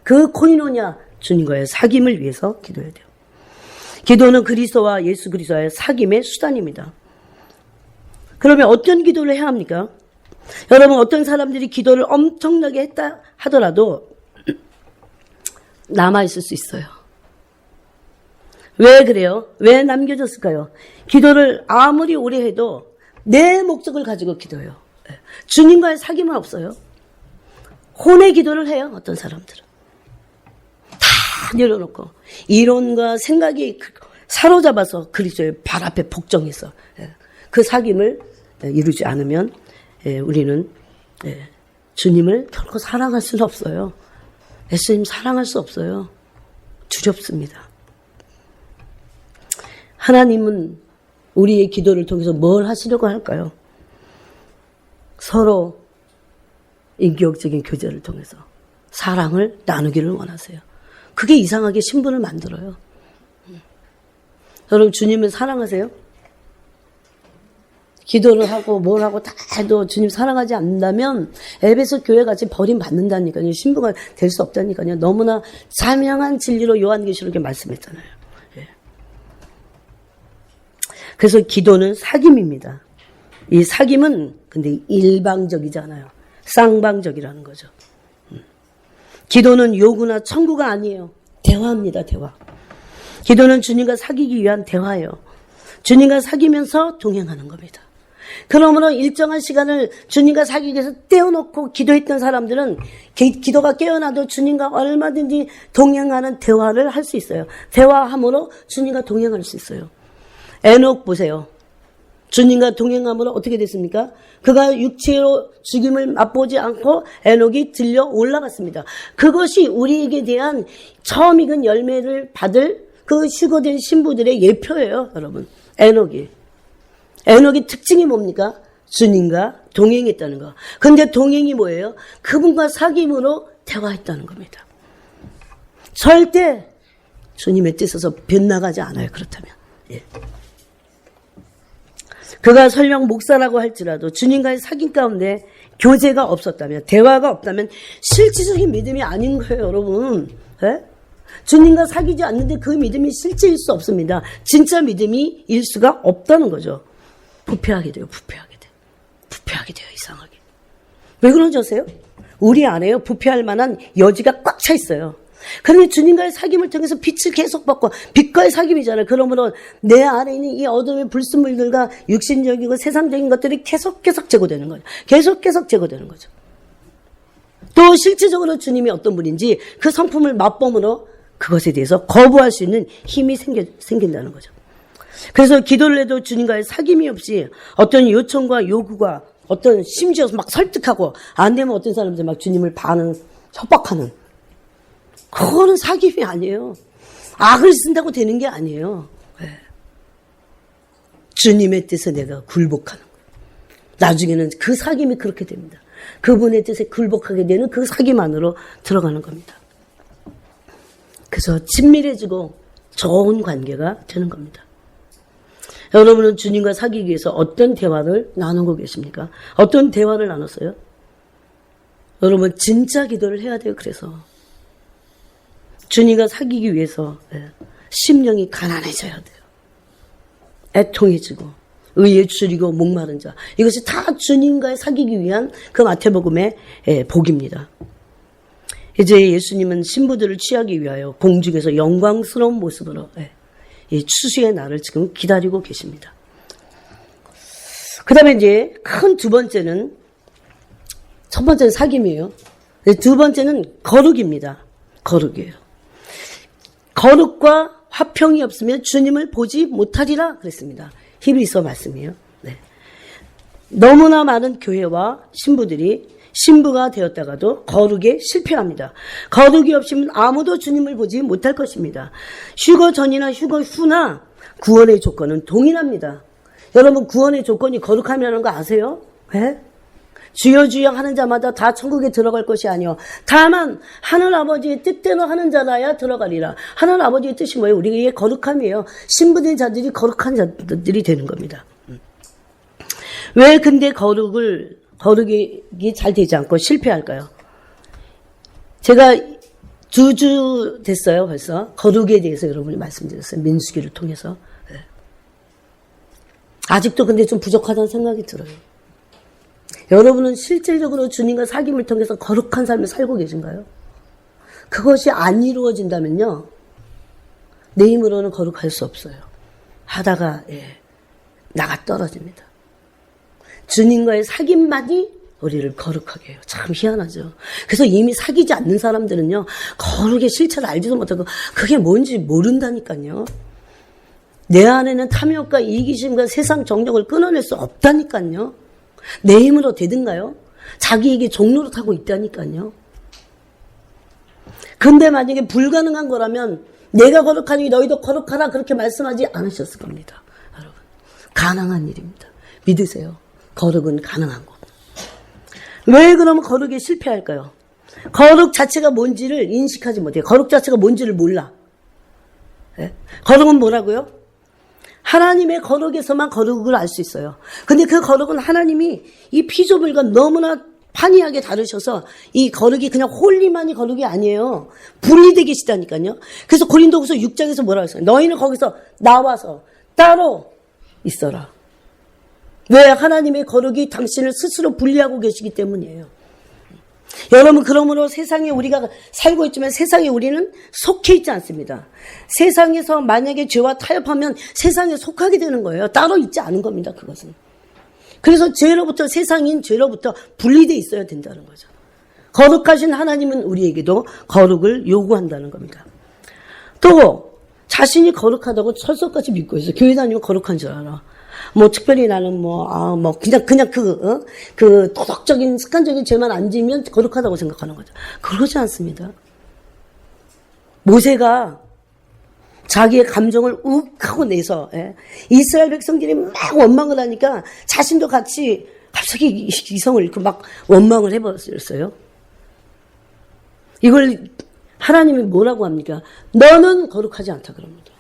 그 코이노냐 주님과의 사귐을 위해서 기도해야 돼요. 기도는 그리스도와 예수 그리스도의 사귐의 수단입니다. 그러면 어떤 기도를 해야 합니까? 여러분 어떤 사람들이 기도를 엄청나게 했다 하더라도 남아있을 수 있어요. 왜 그래요? 왜 남겨졌을까요? 기도를 아무리 오래 해도 내 목적을 가지고 기도해요. 주님과의 사귐은 없어요. 혼의 기도를 해요. 어떤 사람들은. 다 내려놓고 이론과 생각이 사로잡아서 그리스도의 발 앞에 복종해서 그 사귐을 이루지 않으면 우리는 주님을 결코 사랑할 수는 없어요. 예수님 사랑할 수 없어요. 두렵습니다. 하나님은 우리의 기도를 통해서 뭘 하시려고 할까요? 서로 인격적인 교제를 통해서 사랑을 나누기를 원하세요. 그게 이상하게 신분을 만들어요. 여러분 주님을 사랑하세요? 기도를 하고 뭘 하고 다 해도 주님 사랑하지 않는다면 에베소 교회같이 버림받는다니까요. 신부가 될 수 없다니까요. 너무나 자명한 진리로 요한계시록에 말씀했잖아요. 예. 그래서 기도는 사귐입니다. 이 사귐은 근데 일방적이잖아요. 쌍방적이라는 거죠. 기도는 요구나 청구가 아니에요. 대화입니다. 대화. 기도는 주님과 사귀기 위한 대화예요. 주님과 사귀면서 동행하는 겁니다. 그러므로 일정한 시간을 주님과 사귀기 위해서 떼어놓고 기도했던 사람들은 기도가 깨어나도 주님과 얼마든지 동행하는 대화를 할 수 있어요. 대화함으로 주님과 동행할 수 있어요. 에녹 보세요. 주님과 동행함으로 어떻게 됐습니까? 그가 육체로 죽임을 맛보지 않고 에녹이 들려 올라갔습니다. 그것이 우리에게 대한 처음 익은 열매를 받을 그 휴거된 신부들의 예표예요, 여러분. 에녹의 특징이 뭡니까? 주님과 동행했다는 거. 근데 동행이 뭐예요? 그분과 사귐으로 대화했다는 겁니다. 절대 주님의 뜻에서 빗나가지 않아요, 그렇다면. 예. 그가 설령 목사라고 할지라도 주님과의 사귐 가운데 교제가 없었다면, 대화가 없다면 실질적인 믿음이 아닌 거예요, 여러분. 예? 주님과 사귀지 않는데 그 믿음이 실제일 수 없습니다. 진짜 믿음이 일 수가 없다는 거죠. 부패하게 돼요. 부패하게 돼요. 이상하게. 왜 그런지 아세요? 우리 안에요. 부패할 만한 여지가 꽉 차 있어요. 그런데 주님과의 사귐을 통해서 빛을 계속 받고 빛과의 사귐이잖아요. 그러므로 내 안에 있는 이 어둠의 불순물들과 육신적이고 세상적인 것들이 계속 제거되는 거죠. 계속 제거되는 거죠. 또 실질적으로 주님이 어떤 분인지 그 성품을 맛보므로 그것에 대해서 거부할 수 있는 힘이 생긴다는 거죠. 그래서 기도를 해도 주님과의 사귐이 없이 어떤 요청과 요구가 어떤 심지어 막 설득하고 안 되면 어떤 사람들 막 주님을 협박하는 그거는 사귐이 아니에요. 악을 쓴다고 되는 게 아니에요. 네. 주님의 뜻에 내가 굴복하는 거예요. 나중에는 그 사귐이 그렇게 됩니다. 그분의 뜻에 굴복하게 되는 그 사귐 안으로 들어가는 겁니다. 그래서 친밀해지고 좋은 관계가 되는 겁니다. 여러분은 주님과 사귀기 위해서 어떤 대화를 나누고 계십니까? 어떤 대화를 나눴어요? 여러분 진짜 기도를 해야 돼요. 그래서 주님과 사귀기 위해서 심령이 가난해져야 돼요. 애통해지고 의에 줄이고 목마른 자. 이것이 다 주님과의 사귀기 위한 그 마태복음의 복입니다. 이제 예수님은 신부들을 취하기 위하여 공중에서 영광스러운 모습으로 이 추수의 날을 지금 기다리고 계십니다. 그 다음에 이제 큰 두 번째는, 첫 번째는 사귐이에요. 두 번째는 거룩입니다. 거룩이에요. 거룩과 화평이 없으면 주님을 보지 못하리라 그랬습니다. 히브리서 말씀이에요. 네. 너무나 많은 교회와 신부들이 신부가 되었다가도 거룩에 실패합니다. 거룩이 없으면 아무도 주님을 보지 못할 것입니다. 휴거 전이나 휴거 후나 구원의 조건은 동일합니다. 여러분 구원의 조건이 거룩함이라는 거 아세요? 네? 주여 주여 하는 자마다 다 천국에 들어갈 것이 아니요 다만 하늘 아버지의 뜻대로 하는 자라야 들어가리라. 하늘 아버지의 뜻이 뭐예요? 우리의 거룩함이에요. 신부된 자들이 거룩한 자들이 되는 겁니다. 왜 근데 거룩이 잘 되지 않고 실패할까요? 제가 2주 됐어요. 벌써 거룩에 대해서 여러분이 말씀드렸어요. 민수기를 통해서. 네. 아직도 근데 좀 부족하다는 생각이 들어요. 여러분은 실질적으로 주님과 사귐을 통해서 거룩한 삶을 살고 계신가요? 그것이 안 이루어진다면요, 내 힘으로는 거룩할 수 없어요. 하다가 나가 떨어집니다. 주님과의 사귐만이 우리를 거룩하게 해요. 참 희한하죠. 그래서 이미 사귀지 않는 사람들은요, 거룩의 실체를 알지도 못하고 그게 뭔지 모른다니까요. 내 안에는 탐욕과 이기심과 세상 정욕을 끊어낼 수 없다니까요. 내 힘으로 되든가요? 자기에게 종노릇하고 있다니까요. 근데 만약에 불가능한 거라면 내가 거룩하니 너희도 거룩하라 그렇게 말씀하지 않으셨을 겁니다. 여러분, 가능한 일입니다. 믿으세요. 거룩은 가능한 것. 왜 그러면 거룩에 실패할까요? 거룩 자체가 뭔지를 인식하지 못해요. 거룩 자체가 뭔지를 몰라. 네? 거룩은 뭐라고요? 하나님의 거룩에서만 거룩을 알 수 있어요. 근데 그 거룩은 하나님이 이 피조물과 너무나 판이하게 다루셔서 이 거룩이 그냥 홀리만이 거룩이 아니에요. 분리되게 계시다니까요. 그래서 고린도후서 6장에서 뭐라고 했어요? 너희는 거기서 나와서 따로 있어라. 왜? 하나님의 거룩이 당신을 스스로 분리하고 계시기 때문이에요. 여러분, 그러므로 세상에 우리가 살고 있지만 세상에 우리는 속해 있지 않습니다. 세상에서 만약에 죄와 타협하면 세상에 속하게 되는 거예요. 따로 있지 않은 겁니다. 그것은. 그래서 죄로부터, 세상인 죄로부터 분리되어 있어야 된다는 거죠. 거룩하신 하나님은 우리에게도 거룩을 요구한다는 겁니다. 또 자신이 거룩하다고 철석같이 믿고 있어요. 교회 다니면 거룩한 줄 알아. 뭐 특별히 나는 그냥 그 도덕적인 습관적인 죄만 안 지면 거룩하다고 생각하는 거죠. 그러지 않습니다. 모세가 자기의 감정을 욱 하고 내서 이스라엘 백성들이 막 원망을 하니까 자신도 같이 갑자기 이성을 잃고 막 원망을 해버렸어요. 이걸 하나님이 뭐라고 합니까? 너는 거룩하지 않다 그럽니다.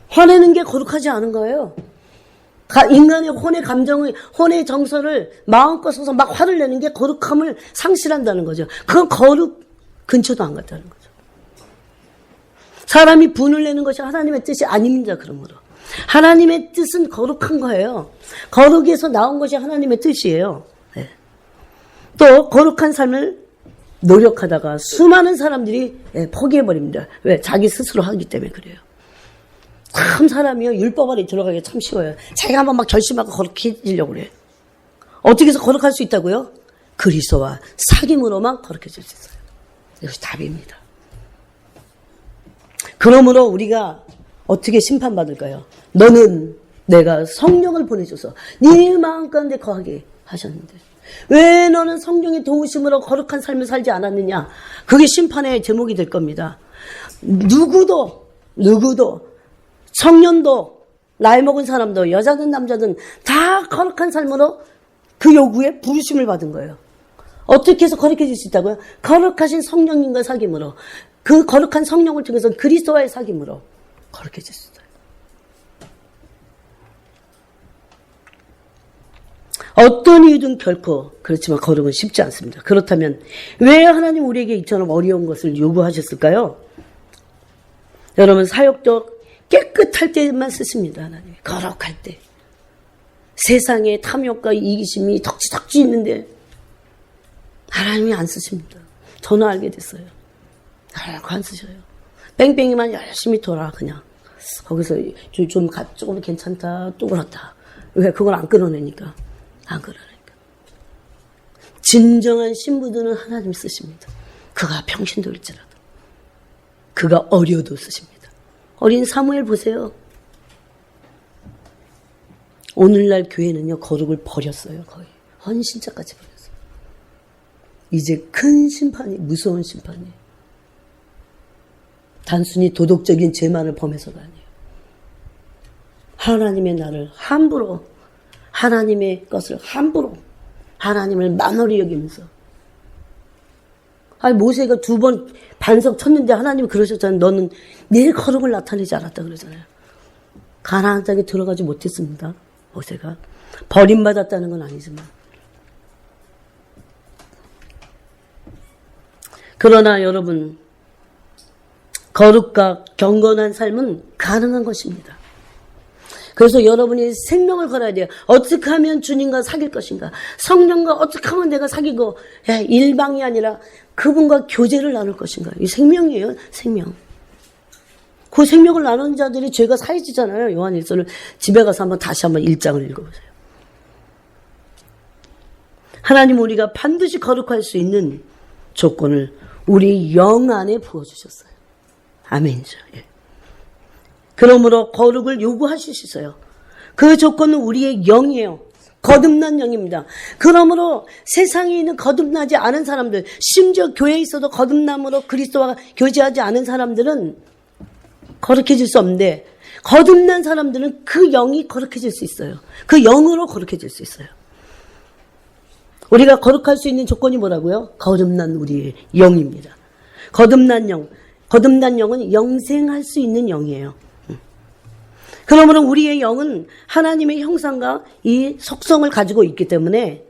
화내는 게 거룩하지 않은 거예요. 인간의 혼의 감정의, 혼의 정서를 마음껏 써서 막 화를 내는 게 거룩함을 상실한다는 거죠. 그건 거룩 근처도 안 갔다는 거죠. 사람이 분을 내는 것이 하나님의 뜻이 아닙니다. 그러므로 하나님의 뜻은 거룩한 거예요. 거룩에서 나온 것이 하나님의 뜻이에요. 네. 또 거룩한 삶을 노력하다가 수많은 사람들이 포기해버립니다. 왜? 자기 스스로 하기 때문에 그래요. 참 사람이요, 율법 안에 들어가기 참 쉬워요. 자기가 한번 막 결심하고 거룩해지려고 그래요. 어떻게 해서 거룩할 수 있다고요? 그리스도와 사귐으로만 거룩해질 수 있어요. 이것이 답입니다. 그러므로 우리가 어떻게 심판받을까요? 너는 내가 성령을 보내줘서 네 마음 가운데 거하게 하셨는데 왜 너는 성령의 도우심으로 거룩한 삶을 살지 않았느냐? 그게 심판의 제목이 될 겁니다. 누구도 청년도 나이 먹은 사람도 여자든 남자든 다 거룩한 삶으로 그 요구에 부르심을 받은 거예요. 어떻게 해서 거룩해질 수 있다고요? 거룩하신 성령님과 사귐으로, 그 거룩한 성령을 통해서 그리스도와의 사귐으로 거룩해질 수 있어요. 어떤 이유든 결코 그렇지만 거룩은 쉽지 않습니다. 그렇다면 왜 하나님 우리에게 이처럼 어려운 것을 요구하셨을까요? 여러분, 사역도 깨끗할 때만 쓰십니다. 하나님 거룩할 때. 세상에 탐욕과 이기심이 덕지덕지 있는데 하나님이 안 쓰십니다. 저는 알게 됐어요. 결코 안 쓰셔요. 뺑뺑이만 열심히 돌아. 그냥 거기서 조금 괜찮다, 또 그렇다. 왜? 그걸 안 끌어내니까. 안 끌어내니까. 진정한 신부들은 하나님 쓰십니다. 그가 평신도일지라도, 그가 어려도 쓰십니다. 어린 사무엘 보세요. 오늘날 교회는요, 거룩을 버렸어요. 거의 헌신자까지 버렸어요. 이제 큰 심판이, 무서운 심판이에요. 단순히 도덕적인 죄만을 범해서가 아니에요. 하나님의 나를 함부로, 하나님의 것을 함부로, 하나님을 만홀히 여기면서. 아니, 모세가 2번 반석 쳤는데 하나님이 그러셨잖아요. 너는 내 거룩을 나타내지 않았다 그러잖아요. 가나안 땅에 들어가지 못했습니다. 모세가. 버림받았다는 건 아니지만. 그러나 여러분, 거룩과 경건한 삶은 가능한 것입니다. 그래서 여러분이 생명을 걸어야 돼요. 어떻게 하면 주님과 사귈 것인가? 성령과 어떻게 하면 내가 사귀고 일방이 아니라 그분과 교제를 나눌 것인가? 이 생명이에요. 생명. 그 생명을 나누는 자들이 죄가 사해지잖아요. 요한일서를 집에 가서 다시 한번 1장을 읽어보세요. 하나님, 우리가 반드시 거룩할 수 있는 조건을 우리 영 안에 부어주셨어요. 아멘이죠. 예. 그러므로 거룩을 요구하실 수 있어요. 그 조건은 우리의 영이에요. 거듭난 영입니다. 그러므로 세상에 있는 거듭나지 않은 사람들, 심지어 교회에 있어도 거듭남으로 그리스도와 교제하지 않은 사람들은 거룩해질 수 없는데, 거듭난 사람들은 그 영이 거룩해질 수 있어요. 그 영으로 거룩해질 수 있어요. 우리가 거룩할 수 있는 조건이 뭐라고요? 거듭난 우리의 영입니다. 거듭난 영은 영생할 수 있는 영이에요. 그러므로 우리의 영은 하나님의 형상과 이 속성을 가지고 있기 때문에,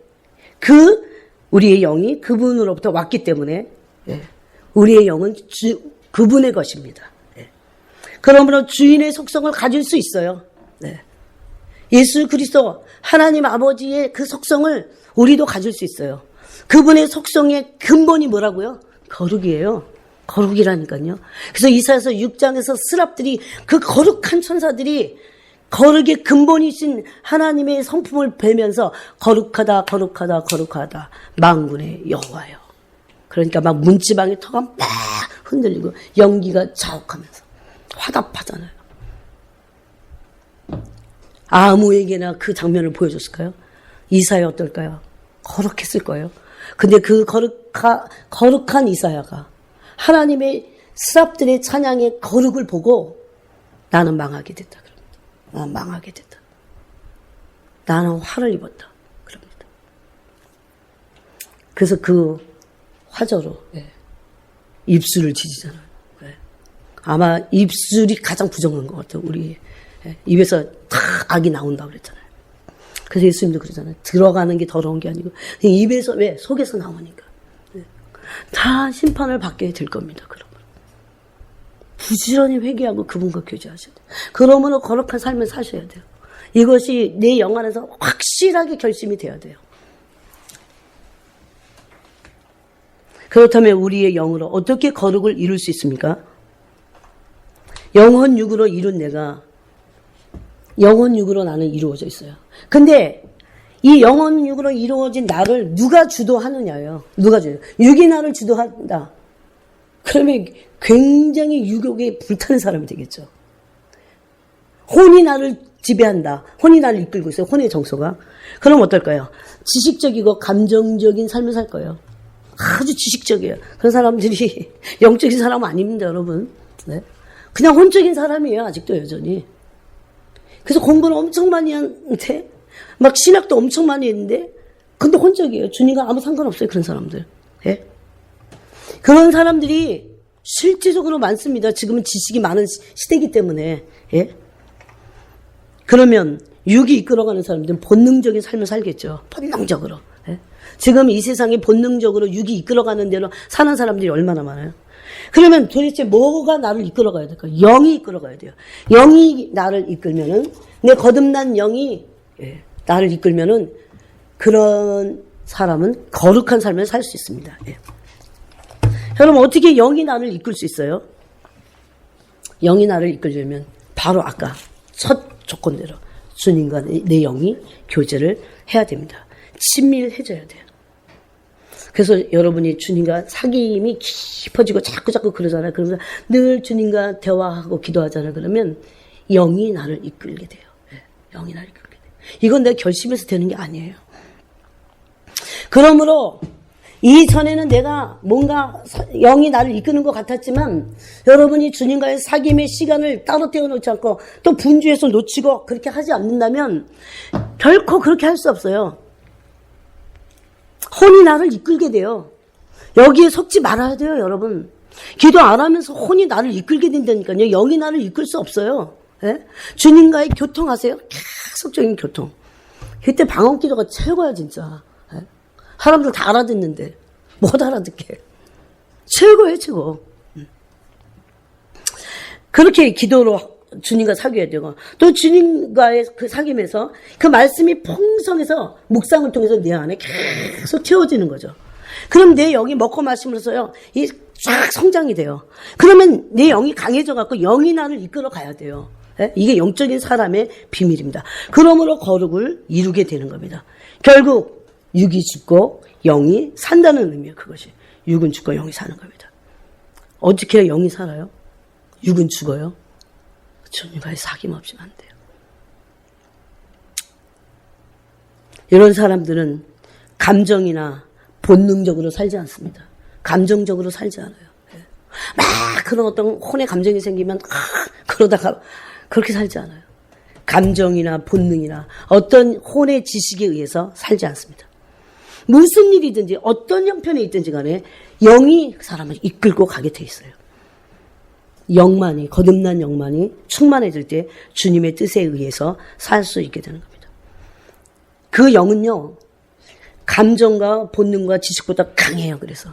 우리의 영이 그분으로부터 왔기 때문에, 우리의 영은 그분의 것입니다. 그러므로 주인의 속성을 가질 수 있어요. 예수 그리스도 하나님 아버지의 그 속성을 우리도 가질 수 있어요. 그분의 속성의 근본이 뭐라고요? 거룩이에요. 거룩이라니까요. 그래서 이사야서 6장에서 스랍들이, 그 거룩한 천사들이 거룩의 근본이신 하나님의 성품을 뵈면서 거룩하다, 거룩하다, 거룩하다, 만군의 여호와여. 그러니까 막 문지방의 터가 막 흔들리고 연기가 자욱하면서 화답하잖아요. 아무에게나 그 장면을 보여줬을까요? 이사야 어떨까요? 거룩했을 거예요. 근데 그 거룩한 이사야가 하나님의 스랍들의 찬양의 거룩을 보고 나는 망하게 됐다. 그럽니다. 나는 망하게 됐다. 나는 화를 입었다. 그럽니다. 그래서 그 화저로 입술을 지지잖아요. 아마 입술이 가장 부정한 것 같아요. 우리 입에서 다 악이 나온다고 그랬잖아요. 그래서 예수님도 그러잖아요. 들어가는 게 더러운 게 아니고 입에서, 왜? 속에서 나오니까. 다 심판을 받게 될 겁니다. 그러면 부지런히 회개하고 그분과 교제하셔야 돼요. 그러므로 거룩한 삶을 사셔야 돼요. 이것이 내 영 안에서 확실하게 결심이 돼야 돼요. 그렇다면 우리의 영으로 어떻게 거룩을 이룰 수 있습니까? 영혼 육으로 이룬 내가 영혼 육으로 나는 이루어져 있어요. 근데 이 영혼 육으로 이루어진 나를 누가 주도하느냐예요. 누가 주도? 육이 나를 주도한다. 그러면 굉장히 유혹에 불타는 사람이 되겠죠. 혼이 나를 지배한다. 혼이 나를 이끌고 있어요. 혼의 정서가. 그럼 어떨까요? 지식적이고 감정적인 삶을 살 거예요. 아주 지식적이에요. 그런 사람들이 영적인 사람은 아닙니다, 여러분. 네. 그냥 혼적인 사람이에요, 아직도 여전히. 그래서 공부를 엄청 많이 하는데, 막 신학도 엄청 많이 했는데, 근데 혼적이에요. 주님과 아무 상관없어요, 그런 사람들. 예? 그런 사람들이 실제적으로 많습니다. 지금은 지식이 많은 시대이기 때문에. 예? 그러면 육이 이끌어가는 사람들은 본능적인 삶을 살겠죠. 본능적으로. 예? 지금 이 세상에 본능적으로 육이 이끌어가는 대로 사는 사람들이 얼마나 많아요. 그러면 도대체 뭐가 나를 이끌어가야 될까요? 영이 이끌어가야 돼요. 영이 나를 이끌면은, 내 거듭난 영이 나를 이끌면은 그런 사람은 거룩한 삶을 살 수 있습니다. 예. 여러분, 어떻게 영이 나를 이끌 수 있어요? 영이 나를 이끌려면 바로 아까 첫 조건대로 주님과 내 영이 교제를 해야 됩니다. 친밀해져야 돼요. 그래서 여러분이 주님과 사귐이 깊어지고 자꾸 그러잖아요. 그러면서 늘 주님과 대화하고 기도하잖아요. 그러면 영이 나를 이끌게 돼요. 영이 나를 이끌게 돼요. 이건 내가 결심해서 되는 게 아니에요. 그러므로 이전에는 내가 뭔가 영이 나를 이끄는 것 같았지만 여러분이 주님과의 사귐의 시간을 따로 떼어놓지 않고 또 분주해서 놓치고 그렇게 하지 않는다면 결코 그렇게 할 수 없어요. 혼이 나를 이끌게 돼요. 여기에 속지 말아야 돼요, 여러분. 기도 안 하면서 혼이 나를 이끌게 된다니까요. 영이 나를 이끌 수 없어요. 예? 주님과의 교통하세요. 계속적인 교통. 그때 방언 기도가 최고야, 진짜. 예? 사람들 다 알아듣는데 못 알아듣게. 최고예요, 최고. 그렇게 기도로 주님과 사귀어야 되고 또 주님과의 그 사귐에서 그 말씀이 풍성해서 묵상을 통해서 내 안에 계속 채워지는 거죠. 그럼 내 영이 먹고 마시면서요 이 쫙 성장이 돼요. 그러면 내 영이 강해져 갖고 영이 나를 이끌어 가야 돼요. 예? 이게 영적인 사람의 비밀입니다. 그러므로 거룩을 이루게 되는 겁니다. 결국 육이 죽고 영이 산다는 의미예요. 그것이 육은 죽고 영이 사는 겁니다. 어떻게 영이 살아요? 육은 죽어요. 주님과의 사귐 없이는 안 돼요. 이런 사람들은 감정이나 본능적으로 살지 않습니다. 감정적으로 살지 않아요. 막 그런 어떤 혼의 감정이 생기면 그러다가 그렇게 살지 않아요. 감정이나 본능이나 어떤 혼의 지식에 의해서 살지 않습니다. 무슨 일이든지 어떤 형편에 있든지 간에 영이 사람을 이끌고 가게 돼 있어요. 영만이, 거듭난 영만이 충만해질 때 주님의 뜻에 의해서 살 수 있게 되는 겁니다. 그 영은요, 감정과 본능과 지식보다 강해요. 그래서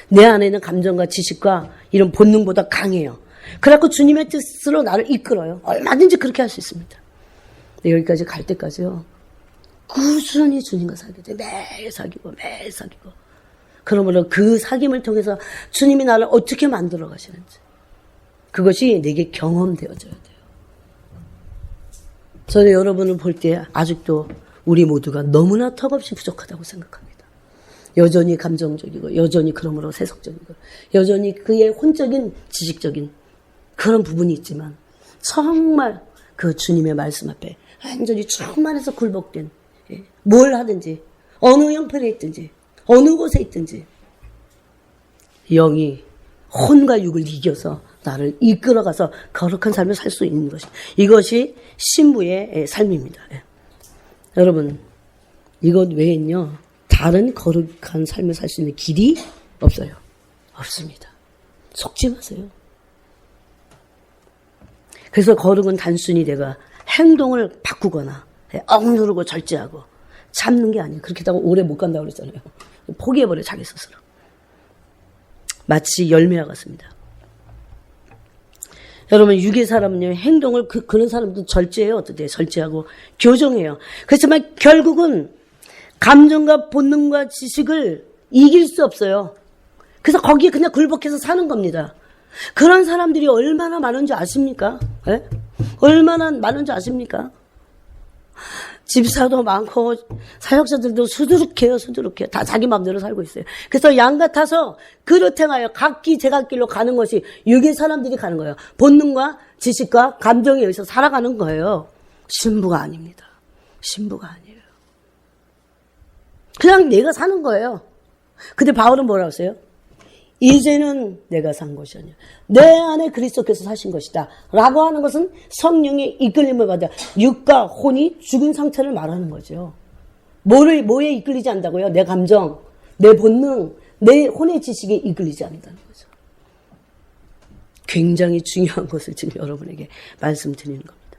내 안에는 감정과 지식과 이런 본능보다 강해요. 그래갖고 주님의 뜻으로 나를 이끌어요. 얼마든지 그렇게 할 수 있습니다. 근데 여기까지 갈 때까지요, 꾸준히 주님과 사귀게 돼요. 매일 사귀고 그러므로 그 사귐을 통해서 주님이 나를 어떻게 만들어 가시는지 그것이 내게 경험되어져야 돼요. 저는 여러분을 볼 때 아직도 우리 모두가 너무나 턱없이 부족하다고 생각합니다. 여전히 감정적이고 여전히 그러므로 세속적이고 여전히 그의 혼적인 지식적인 그런 부분이 있지만 정말 그 주님의 말씀 앞에 완전히 충만해서 굴복된 뭘 하든지 어느 형편에 있든지 어느 곳에 있든지 영이 혼과 육을 이겨서 나를 이끌어가서 거룩한 삶을 살 수 있는 것이 이것이 신부의 삶입니다. 여러분 이것 외에는요 다른 거룩한 삶을 살 수 있는 길이 없어요. 없습니다. 속지 마세요. 그래서 거룩은 단순히 내가 행동을 바꾸거나 억누르고 절제하고 참는 게 아니에요. 그렇게 하고 오래 못 간다고 그랬잖아요. 포기해버려 자기 스스로. 마치 열매와 같습니다. 여러분, 육의 사람은요, 행동을, 그런 사람도 절제해요. 어떻게 절제하고 교정해요. 그렇지만 결국은 감정과 본능과 지식을 이길 수 없어요. 그래서 거기에 그냥 굴복해서 사는 겁니다. 그런 사람들이 얼마나 많은 줄 아십니까? 예? 얼마나 많은 줄 아십니까? 집사도 많고 사역자들도 수두룩해요. 다 자기 마음대로 살고 있어요. 그래서 양 같아서 그릇 행하여 각기 제각길로 가는 것이 육의 사람들이 가는 거예요. 본능과 지식과 감정에 의해서 살아가는 거예요. 신부가 아닙니다. 신부가 아니에요. 그냥 내가 사는 거예요. 근데 바울은 뭐라고 했어요? 이제는 내가 산 것이 아니야. 내 안에 그리스도께서 사신 것이다. 라고 하는 것은 성령의 이끌림을 받아 육과 혼이 죽은 상태를 말하는 거죠. 뭐에 이끌리지 않는다고요? 내 감정, 내 본능, 내 혼의 지식에 이끌리지 않는다는 거죠. 굉장히 중요한 것을 지금 여러분에게 말씀드리는 겁니다.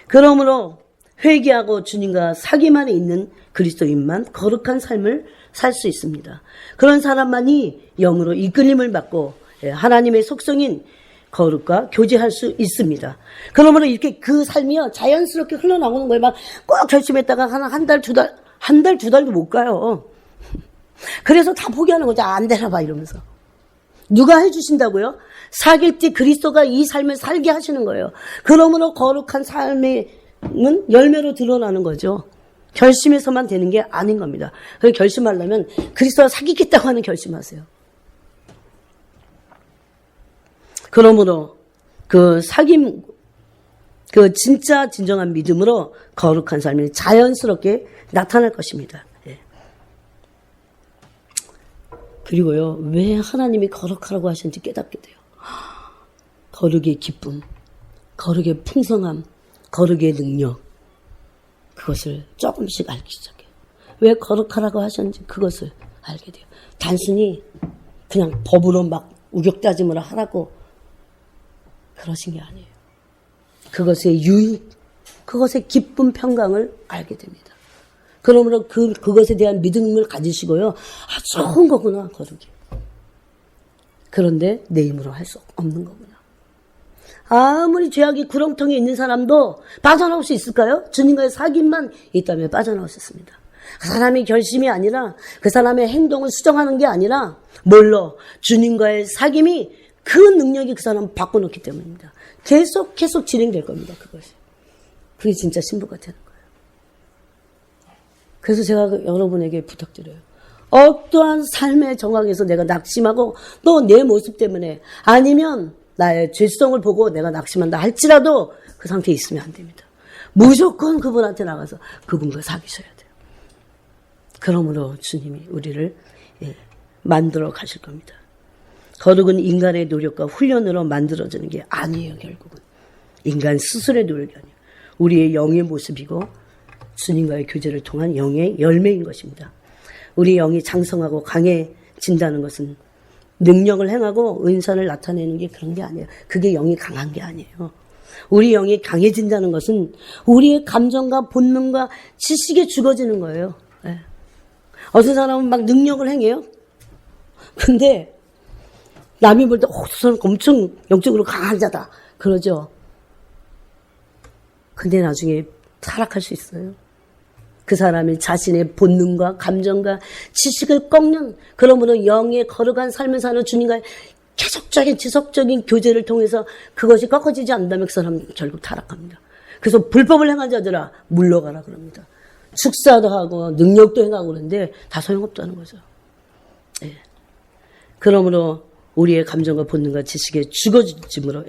그러므로 회개하고 주님과 사귐 안에 있는 그리스도인만 거룩한 삶을 살 수 있습니다. 그런 사람만이 영으로 이끌림을 받고 하나님의 속성인 거룩과 교제할 수 있습니다. 그러므로 이렇게 그 삶이요 자연스럽게 흘러나오는 거예요. 막 꼭 결심했다가 한 달, 두 달도 못 가요. 그래서 다 포기하는 거죠. 안 되나 봐 이러면서. 누가 해주신다고요? 사귈 때 그리스도가 이 삶을 살게 하시는 거예요. 그러므로 거룩한 삶은 열매로 드러나는 거죠. 결심해서만 되는 게 아닌 겁니다. 그래서 결심하려면 그리스도와 사귀겠다고 하는 결심하세요. 그러므로 그 사귐, 그 진짜 진정한 믿음으로 거룩한 삶이 자연스럽게 나타날 것입니다. 예. 그리고요, 왜 하나님이 거룩하라고 하셨는지 깨닫게 돼요. 거룩의 기쁨, 거룩의 풍성함, 거룩의 능력, 그것을 조금씩 알기 시작해요. 왜 거룩하라고 하셨는지 그것을 알게 돼요. 단순히 그냥 법으로 막 우격다짐을 하라고 그러신 게 아니에요. 그것의 유익, 그것의 기쁨, 평강을 알게 됩니다. 그러므로 그것에 대한 믿음을 가지시고요. 아, 좋은 거구나, 거룩이. 그런데 내 힘으로 할 수 없는 거구나. 아무리 죄악이 구렁텅이에 있는 사람도 빠져나올 수 있을까요? 주님과의 사귐만 있다면 빠져나올 수 있습니다. 그 사람의 결심이 아니라 그 사람의 행동을 수정하는 게 아니라 뭘로? 주님과의 사귐이 그 능력이 그 사람을 바꿔놓기 때문입니다. 계속 진행될 겁니다. 그것이. 그게 진짜 신부가 되는 거예요. 그래서 제가 여러분에게 부탁드려요. 어떠한 삶의 정황에서 내가 낙심하고 또 내 모습 때문에 아니면 나의 죄성을 보고 내가 낙심한다 할지라도 그 상태에 있으면 안 됩니다. 무조건 그분한테 나가서 그분과 사귀셔야 돼요. 그러므로 주님이 우리를 만들어 가실 겁니다. 거룩은 인간의 노력과 훈련으로 만들어지는 게 아니에요. 결국은 인간 스스로의 노력이 아니에요. 우리의 영의 모습이고 주님과의 교제를 통한 영의 열매인 것입니다. 우리 영이 장성하고 강해진다는 것은 능력을 행하고 은사를 나타내는 게 그런 게 아니에요. 그게 영이 강한 게 아니에요. 우리 영이 강해진다는 것은 우리의 감정과 본능과 지식에 죽어지는 거예요. 네. 어떤 사람은 막 능력을 행해요. 근데 남이 볼 때 저 사람 엄청 영적으로 강한 자다 그러죠. 근데 나중에 타락할 수 있어요. 그 사람이 자신의 본능과 감정과 지식을 꺾는, 그러므로 영의 거룩한 삶을 사는 주님과의 계속적인 지속적인 교제를 통해서 그것이 꺾어지지 않는다면 그 사람은 결국 타락합니다. 그래서 불법을 행한 자들아 물러가라 그럽니다. 축사도 하고 능력도 행하고 그러는데 다 소용없다는 거죠. 예. 그러므로 우리의 감정과 본능과 지식에 죽어짐으로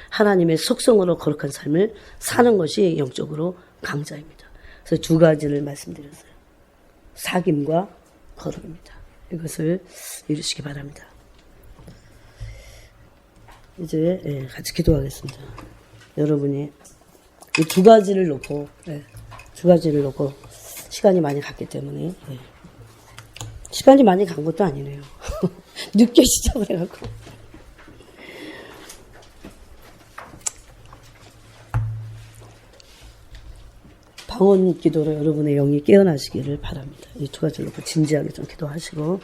하나님의 속성으로 거룩한 삶을 사는 것이 영적으로 강자입니다. 그래서 두 가지를 말씀드렸어요. 사귐과 거룩입니다. 이것을 이루시기 바랍니다. 이제 같이 기도하겠습니다. 여러분이 이 두 가지를 놓고 시간이 많이 갔기 때문에 시간이 많이 간 것도 아니네요. 늦게 시작을 해갖고. 방언 기도로 여러분의 영이 깨어나시기를 바랍니다. 이 두 가지를 놓고 진지하게 좀 기도하시고.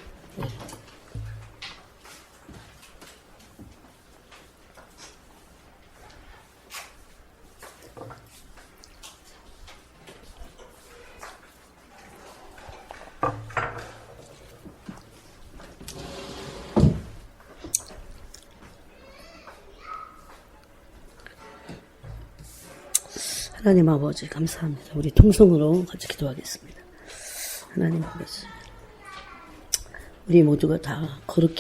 하나님 아버지 감사합니다. 우리 통성으로 같이 기도하겠습니다. 하나님 아버지, 우리 모두가 다 거룩히